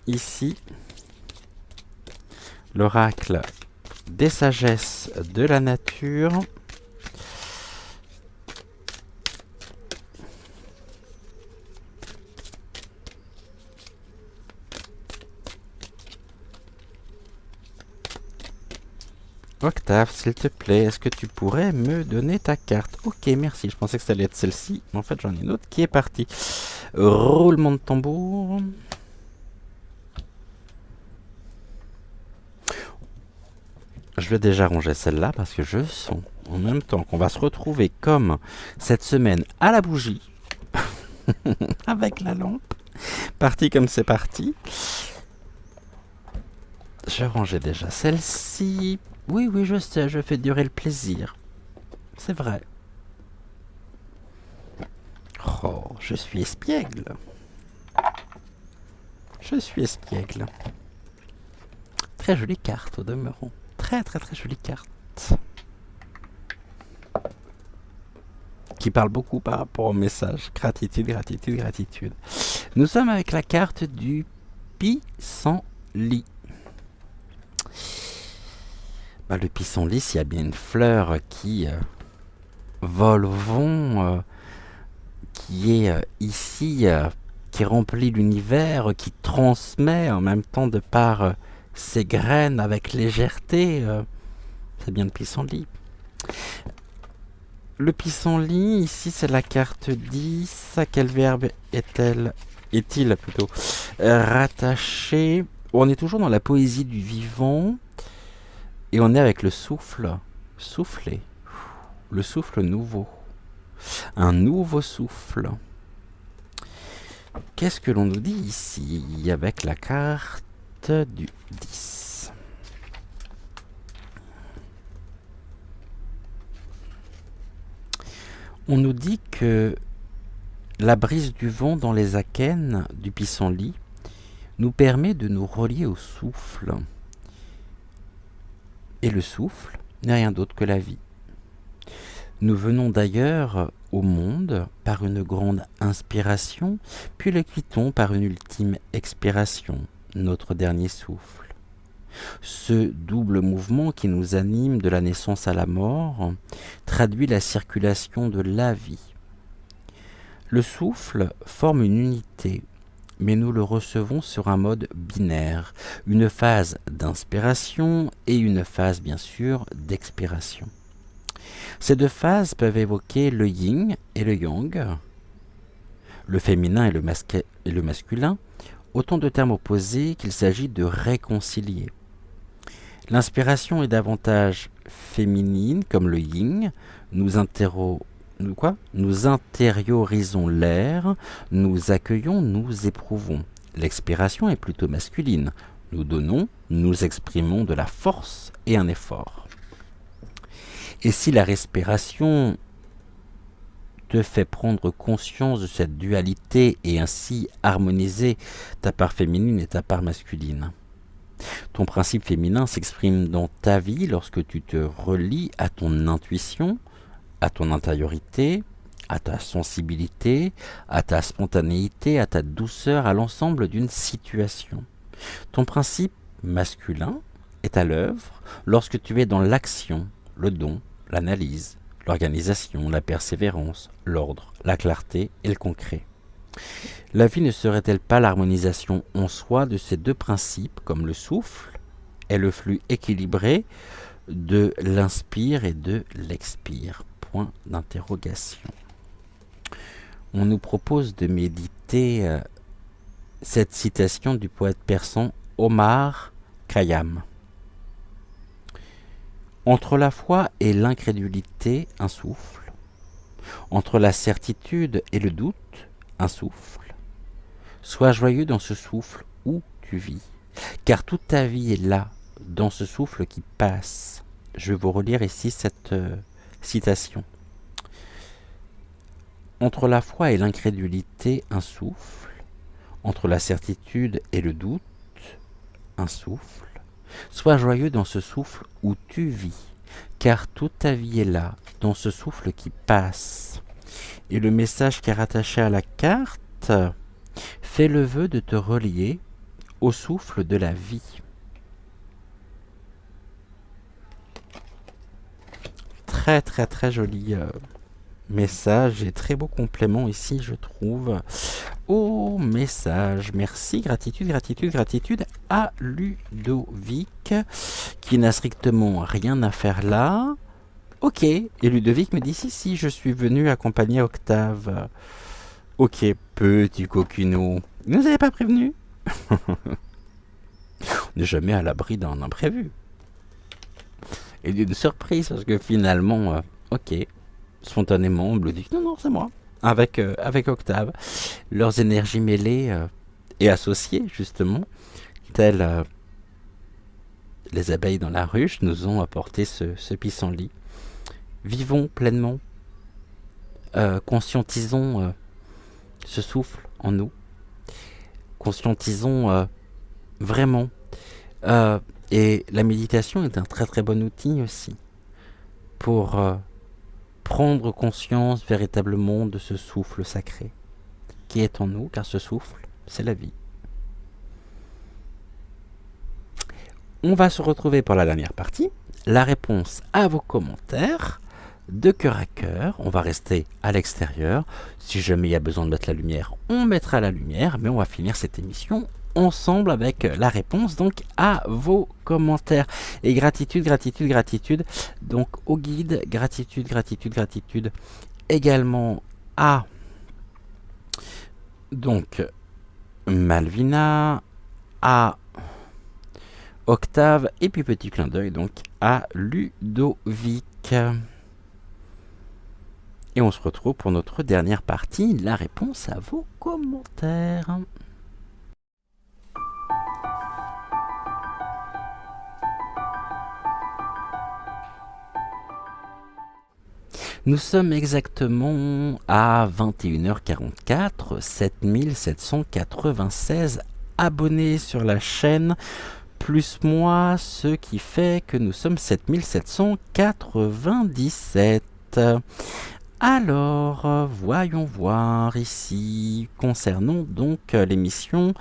ici l'oracle des sagesses de la nature. Octave, s'il te plaît, est-ce que tu pourrais me donner ta carte? Ok, merci. Je pensais que ça allait être celle-ci, mais en fait j'en ai une autre qui est partie. Roulement de tambour. Je vais déjà ranger celle-là parce que je sens en même temps qu'on va se retrouver comme cette semaine à la bougie, avec la lampe. Parti comme c'est parti. Je rangeais déjà celle-ci. Oui, je sais, je fais durer le plaisir. C'est vrai. Oh, je suis espiègle. Je suis espiègle. Très jolie carte au demeurant. Très jolie carte. Qui parle beaucoup par rapport au message. Gratitude. Nous sommes avec la carte du pissenlit. Le pissenlit, s'il y a bien une fleur qui vole au vent, qui est ici, qui remplit l'univers, qui transmet en même temps de par ses graines avec légèreté, c'est bien le pissenlit. Le pissenlit, ici, c'est la carte 10. À quel verbe est-il plutôt rattaché? On est toujours dans la poésie du vivant. Et on est avec le souffle. Souffler. Le souffle nouveau. Un nouveau souffle. Qu'est-ce que l'on nous dit ici avec la carte du 10? On nous dit que la brise du vent dans les akènes du pissenlit nous permet de nous relier au souffle. Et le souffle n'est rien d'autre que la vie. Nous venons d'ailleurs au monde par une grande inspiration, puis le quittons par une ultime expiration, notre dernier souffle. Ce double mouvement qui nous anime de la naissance à la mort traduit la circulation de la vie. Le souffle forme une unité, mais nous le recevons sur un mode binaire, une phase d'inspiration et une phase bien sûr d'expiration. Ces deux phases peuvent évoquer le yin et le yang, le féminin et le masculin, autant de termes opposés qu'il s'agit de réconcilier. L'inspiration est davantage féminine comme le yin, nous intériorisons l'air, nous accueillons, nous éprouvons. L'expiration est plutôt masculine. Nous donnons, nous exprimons de la force et un effort. Et si la respiration te fait prendre conscience de cette dualité et ainsi harmoniser ta part féminine et ta part masculine, ton principe féminin s'exprime dans ta vie lorsque tu te relis à ton intuition, à ton intériorité, à ta sensibilité, à ta spontanéité, à ta douceur, à l'ensemble d'une situation. Ton principe masculin est à l'œuvre lorsque tu es dans l'action, le don, l'analyse, l'organisation, la persévérance, l'ordre, la clarté et le concret. La vie ne serait-elle pas l'harmonisation en soi de ces deux principes, comme le souffle et le flux équilibré de l'inspire et de l'expire? Point d'interrogation. On nous propose de méditer cette citation du poète persan Omar Khayyam. Entre la foi et l'incrédulité, un souffle. Entre la certitude et le doute, un souffle. Sois joyeux dans ce souffle où tu vis, car toute ta vie est là, dans ce souffle qui passe. Je vais vous relire ici cette citation. Entre la foi et l'incrédulité, un souffle. Entre la certitude et le doute, un souffle. Sois joyeux dans ce souffle où tu vis, car toute ta vie est là, dans ce souffle qui passe. Et le message qui est rattaché à la carte, fais le vœu de te relier au souffle de la vie. Très très très joli message et très beau complément ici, je trouve, au message. Merci, gratitude, gratitude, gratitude à Ludovic qui n'a strictement rien à faire là. Ok, et Ludovic me dit si, je suis venu accompagner Octave. Ok, petit coquinou, ne nous avez pas prévenu? On n'est jamais à l'abri d'un imprévu. Et d'une surprise, parce que finalement, ok, spontanément, on me dit non, c'est moi. Avec Octave, leurs énergies mêlées et associées, justement, telles les abeilles dans la ruche, nous ont apporté ce pissenlit. Vivons pleinement, conscientisons ce souffle en nous, conscientisons vraiment. Et la méditation est un très très bon outil aussi pour prendre conscience véritablement de ce souffle sacré qui est en nous, car ce souffle, c'est la vie. On va se retrouver pour la dernière partie, la réponse à vos commentaires de cœur à cœur. On va rester à l'extérieur. Si jamais il y a besoin de mettre la lumière, on mettra la lumière, mais on va finir cette émission ensemble avec la réponse donc à vos commentaires. Et gratitude, gratitude, gratitude donc au guide, gratitude, gratitude, gratitude également à donc Malvina, à Octave, et puis petit clin d'œil donc à Ludovic. Et on se retrouve pour notre dernière partie, la réponse à vos commentaires. Nous sommes exactement à 21h44, 7796 abonnés sur la chaîne, plus moi, ce qui fait que nous sommes 7797. Alors, voyons voir ici, concernant donc l'émission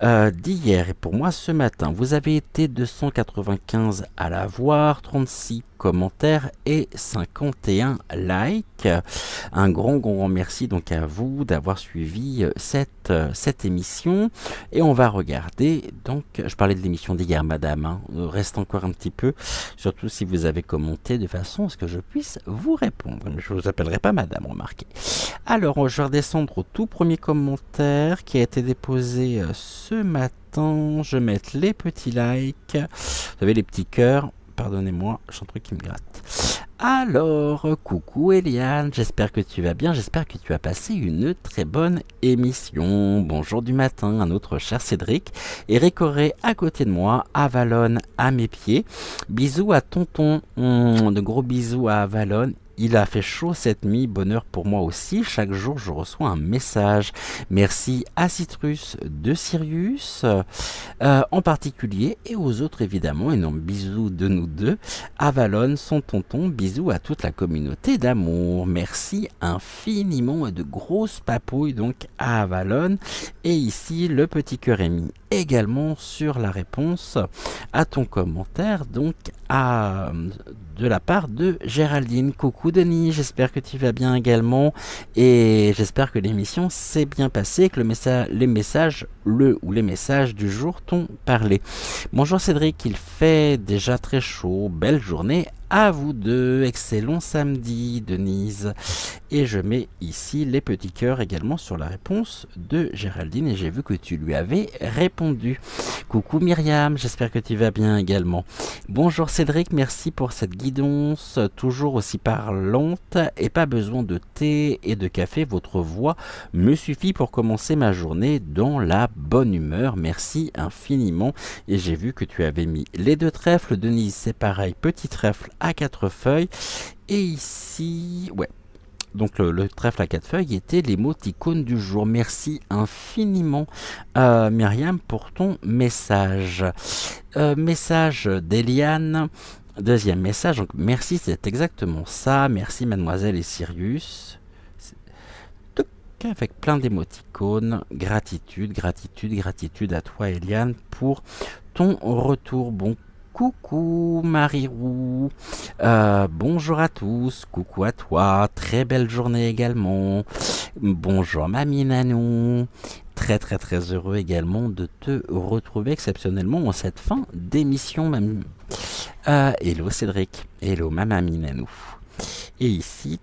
d'hier et pour moi ce matin. Vous avez été 295 à la voir, 36 commentaires et 51 likes. Un grand merci donc à vous d'avoir suivi cette émission. Et on va regarder, donc, je parlais de l'émission d'hier, madame, hein, reste encore un petit peu, surtout si vous avez commenté de façon à ce que je puisse vous répondre. Je vous appellerai pas madame, remarquez. Alors, je vais redescendre au tout premier commentaire qui a été déposé ce matin. Je vais mettre les petits likes, vous savez, les petits cœurs. Pardonnez-moi, j'ai un truc qui me gratte. Alors, coucou Eliane, j'espère que tu vas bien, j'espère que tu as passé une très bonne émission. Bonjour du matin à notre cher Cédric. Eric Auré à côté de moi, Avalon à mes pieds. Bisous à tonton, de gros bisous à Avalon. Il a fait chaud cette nuit, bonheur pour moi aussi. Chaque jour, je reçois un message. Merci à Citrus de Sirius, en particulier, et aux autres évidemment. Énorme bisous de nous deux. Avalon, son tonton, bisous à toute la communauté d'amour. Merci infiniment et de grosses papouilles donc à Avalon. Et ici, le petit cœur émis également sur la réponse à ton commentaire, donc de la part de Géraldine. Coucou Denis, j'espère que tu vas bien également et j'espère que l'émission s'est bien passée, que les messages du jour t'ont parlé. Bonjour Cédric, il fait déjà très chaud, belle journée à vous deux, excellent samedi Denise. Et je mets ici les petits cœurs également sur la réponse de Géraldine et j'ai vu que tu lui avais répondu. Coucou Myriam, j'espère que tu vas bien également. Bonjour Cédric, merci pour cette guidance toujours aussi parlante et pas besoin de thé et de café, votre voix me suffit pour commencer ma journée dans la bonne humeur, merci infiniment. Et j'ai vu que tu avais mis les deux trèfles, Denise c'est pareil, petit trèfle à 4 feuilles et ici, ouais. Donc le trèfle à 4 feuilles était l'émoticône du jour. Merci infiniment Myriam pour ton message. Message d'Eliane. Deuxième message. Donc merci, c'est exactement ça. Merci Mademoiselle et Sirius. Avec plein d'émoticônes. Gratitude, gratitude, gratitude à toi Eliane pour ton retour. Bon. Coucou Marie-Roux, bonjour à tous, coucou à toi, très belle journée également, bonjour Mamie Nanou, très heureux également de te retrouver exceptionnellement en cette fin d'émission Mamie. Hello Cédric, hello ma Mamie Nanou, et ici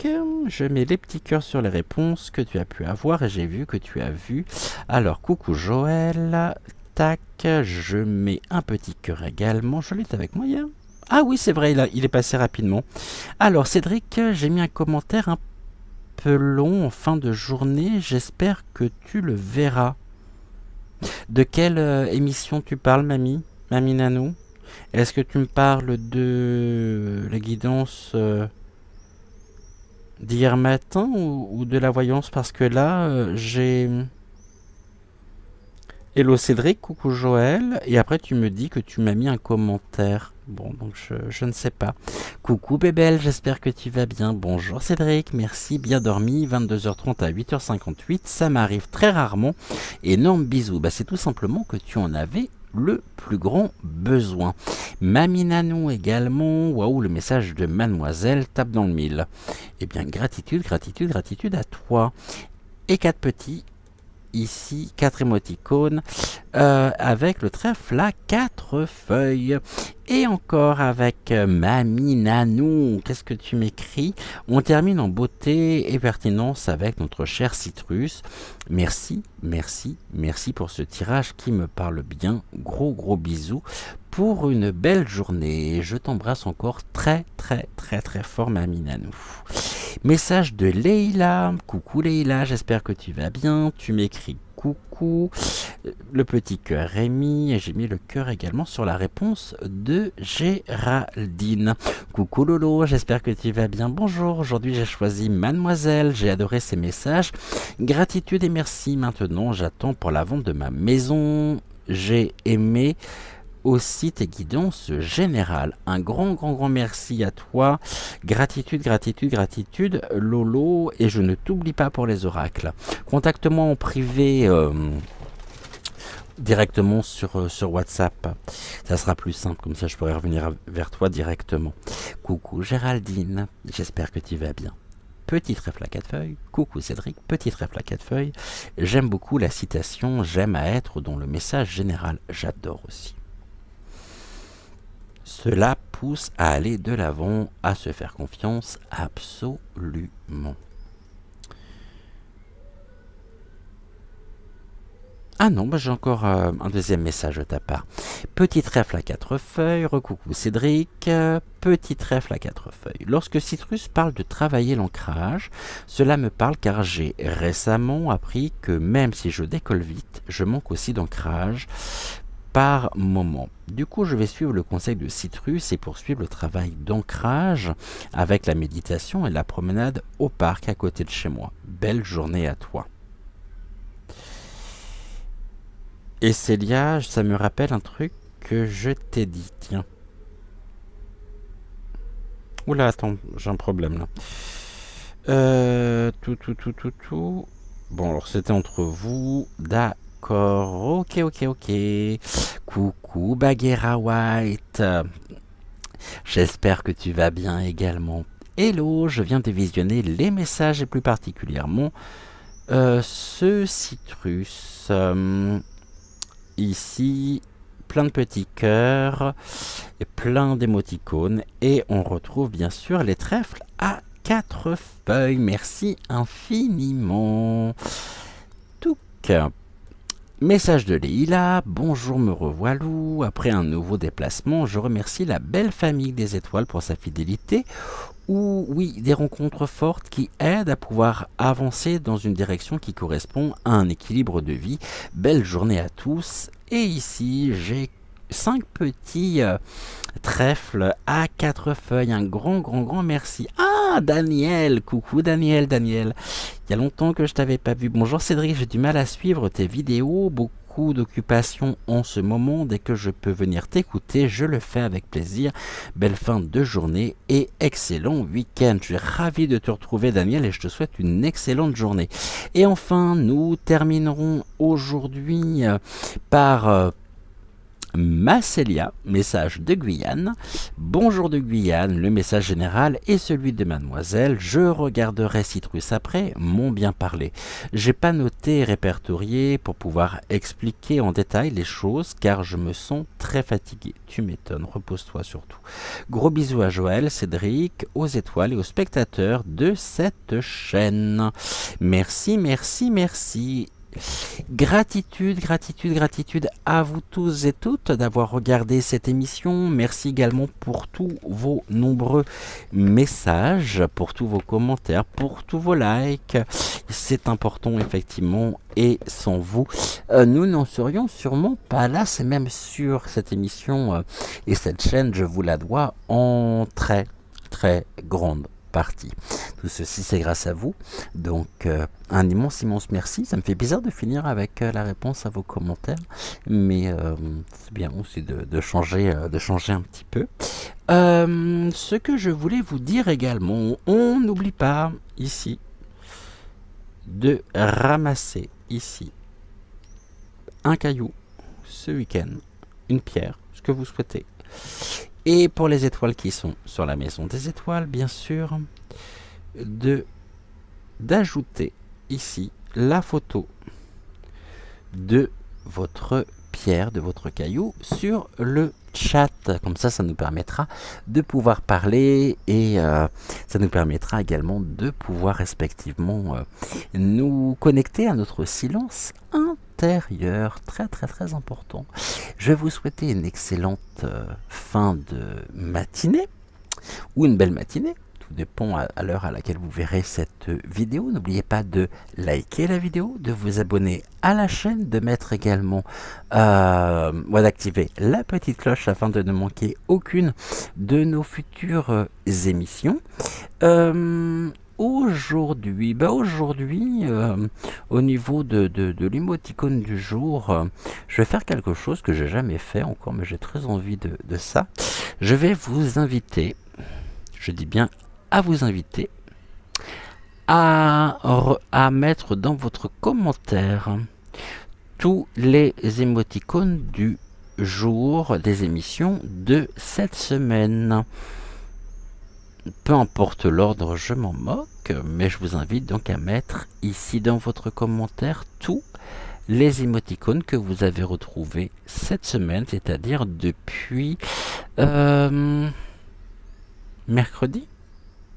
je mets les petits cœurs sur les réponses que tu as pu avoir et j'ai vu que tu as vu. Alors coucou Joël. Tac, je mets un petit cœur également. Je l'ai avec moi hier. Ah oui, c'est vrai, il est passé rapidement. Alors, Cédric, j'ai mis un commentaire un peu long en fin de journée. J'espère que tu le verras. De quelle émission tu parles, Mamie Nanou? Est-ce que tu me parles de la guidance d'hier matin ou de la voyance? Parce que là, j'ai... Hello Cédric, coucou Joël, et après tu me dis que tu m'as mis un commentaire. Bon, donc je ne sais pas. Coucou Bébel, j'espère que tu vas bien. Bonjour Cédric, merci, bien dormi, 22h30 à 8h58, ça m'arrive très rarement. Énorme bisous, c'est tout simplement que tu en avais le plus grand besoin. Mamie Nanou également, waouh, le message de Mademoiselle tape dans le mille. Eh bien, gratitude, gratitude, gratitude à toi. Et 4 petits. Ici 4 émoticônes avec le trèfle à 4 feuilles et encore avec Mamie Nanou. Qu'est-ce que tu m'écris? On termine en beauté et pertinence avec notre cher Citrus. Merci pour ce tirage qui me parle bien. Gros bisous pour une belle journée. Je t'embrasse encore très fort Mamie Nanou. Message de Leïla. Coucou Leïla, j'espère que tu vas bien. Tu m'écris coucou. Le petit cœur est mis et j'ai mis le cœur également sur la réponse de Géraldine. Coucou Lolo, j'espère que tu vas bien. Bonjour, aujourd'hui j'ai choisi Mademoiselle. J'ai adoré ces messages. Gratitude et merci. Maintenant, j'attends pour la vente de ma maison. J'ai aimé aussi tes guidances générales. Un grand merci à toi. Gratitude Lolo, et je ne t'oublie pas pour les oracles. Contacte-moi en privé directement sur WhatsApp. Ça sera plus simple, comme ça je pourrai revenir vers toi directement. Coucou Géraldine, j'espère que tu vas bien. Petit trèfle à 4 feuilles. Coucou Cédric, petit trèfle à 4 feuilles. J'aime beaucoup la citation « J'aime à être » dont le message général, j'adore aussi. Cela pousse à aller de l'avant, à se faire confiance, absolument. Ah non, j'ai encore un deuxième message de ta part. Petit trèfle à 4 feuilles, recoucou Cédric, petit trèfle à 4 feuilles. Lorsque Citrus parle de travailler l'ancrage, cela me parle car j'ai récemment appris que même si je décolle vite, je manque aussi d'ancrage par moment. Du coup, je vais suivre le conseil de Citrus et poursuivre le travail d'ancrage avec la méditation et la promenade au parc à côté de chez moi. Belle journée à toi. Et Célia, ça me rappelle un truc que je t'ai dit. Tiens. Oula, attends, j'ai un problème là. Tout. Bon, alors c'était entre vous. D'accord. D'accord. Ok, ok, ok. Coucou Bagheera White. J'espère que tu vas bien également. Hello, je viens de visionner les messages et plus particulièrement ce citrus. Ici, plein de petits cœurs et plein d'émoticônes. Et on retrouve bien sûr les trèfles à 4 feuilles. Merci infiniment. Touc. Message de Leïla, bonjour me revoilou, après un nouveau déplacement, je remercie la belle famille des étoiles pour sa fidélité, ou oui, des rencontres fortes qui aident à pouvoir avancer dans une direction qui correspond à un équilibre de vie. Belle journée à tous, et ici j'ai 5 petits trèfles à 4 feuilles, un grand merci. Ah, Daniel, coucou Daniel. Il y a longtemps que je t'avais pas vu. Bonjour Cédric, j'ai du mal à suivre tes vidéos, beaucoup d'occupations en ce moment. Dès que je peux venir t'écouter, je le fais avec plaisir. Belle fin de journée et excellent week-end. Je suis ravi de te retrouver Daniel et je te souhaite une excellente journée. Et enfin, nous terminerons aujourd'hui par Macélia, message de Guyane. Bonjour de Guyane, le message général est celui de mademoiselle. Je regarderai Citrus après, mon bien parlé. J'ai pas noté et répertorié pour pouvoir expliquer en détail les choses car je me sens très fatigué. Tu m'étonnes, repose-toi surtout. Gros bisous à Joël, Cédric, aux étoiles et aux spectateurs de cette chaîne. Merci. Gratitude à vous tous et toutes d'avoir regardé cette émission. Merci également pour tous vos nombreux messages, pour tous vos commentaires, pour tous vos likes. C'est important effectivement et sans vous, nous n'en serions sûrement pas là. C'est même sûr, cette émission et cette chaîne, je vous la dois en très grande partie. Tout ceci c'est grâce à vous, donc un immense merci. Ça me fait bizarre de finir avec la réponse à vos commentaires, mais c'est bien aussi de changer un petit peu. Ce que je voulais vous dire également, on n'oublie pas ici de ramasser ici un caillou ce week-end, une pierre, ce que vous souhaitez. Et pour les étoiles qui sont sur la maison des étoiles, bien sûr, d'ajouter ici la photo de votre pierre, de votre caillou sur le chat. Comme ça nous permettra de pouvoir parler et ça nous permettra également de pouvoir respectivement nous connecter à notre silence intérieur. Très important. Je vais vous souhaiter une excellente fin de matinée ou une belle matinée. Tout dépend à l'heure à laquelle vous verrez cette vidéo. N'oubliez pas de liker la vidéo, de vous abonner à la chaîne, de mettre également d'activer la petite cloche afin de ne manquer aucune de nos futures émissions. Aujourd'hui, au niveau de l'émoticône du jour, je vais faire quelque chose que j'ai jamais fait encore, mais j'ai très envie de ça. Je vais vous inviter, je dis bien à vous inviter, à mettre dans votre commentaire tous les émoticônes du jour des émissions de cette semaine. Peu importe l'ordre, je m'en moque, mais je vous invite donc à mettre ici dans votre commentaire tous les émoticônes que vous avez retrouvés cette semaine, c'est-à-dire depuis mercredi,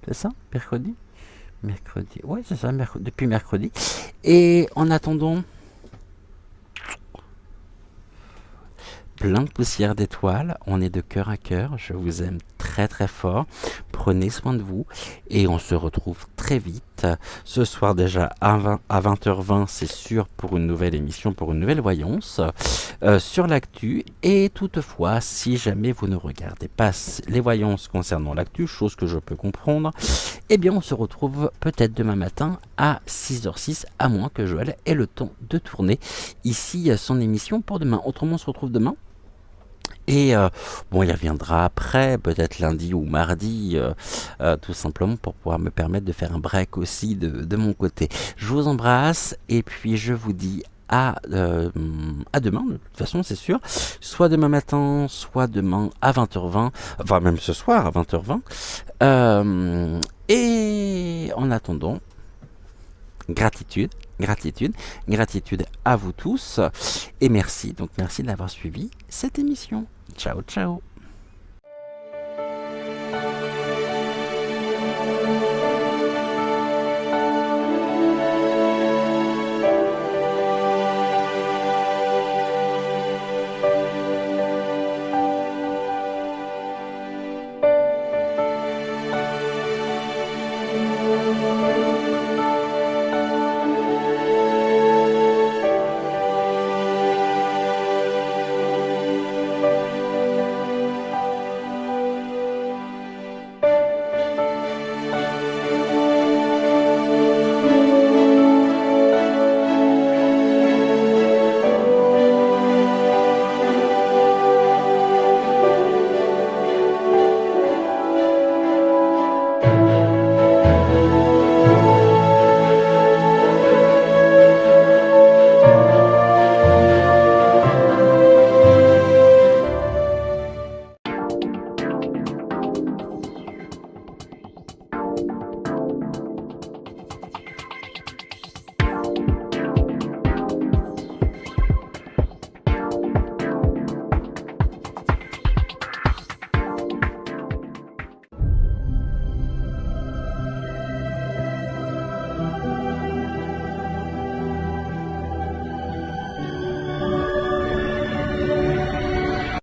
c'est ça? Mercredi, ouais c'est ça, depuis mercredi. Et en attendant, plein de poussière d'étoiles, on est de cœur à cœur, je vous aime très fort, prenez soin de vous et on se retrouve très vite, ce soir déjà à 20h20 c'est sûr pour une nouvelle émission, pour une nouvelle voyance sur l'actu. Et toutefois, si jamais vous ne regardez pas les voyances concernant l'actu, chose que je peux comprendre, eh bien on se retrouve peut-être demain matin à 6h06, à moins que Joël ait le temps de tourner ici son émission pour demain. Autrement on se retrouve demain. Et il reviendra après, peut-être lundi ou mardi, tout simplement pour pouvoir me permettre de faire un break aussi de mon côté. Je vous embrasse et puis je vous dis à demain, de toute façon, c'est sûr. Soit demain matin, soit demain à 20h20, enfin même ce soir à 20h20. Et en attendant, gratitude, gratitude, gratitude à vous tous. Et merci, donc merci d'avoir suivi cette émission. Ciao, ciao.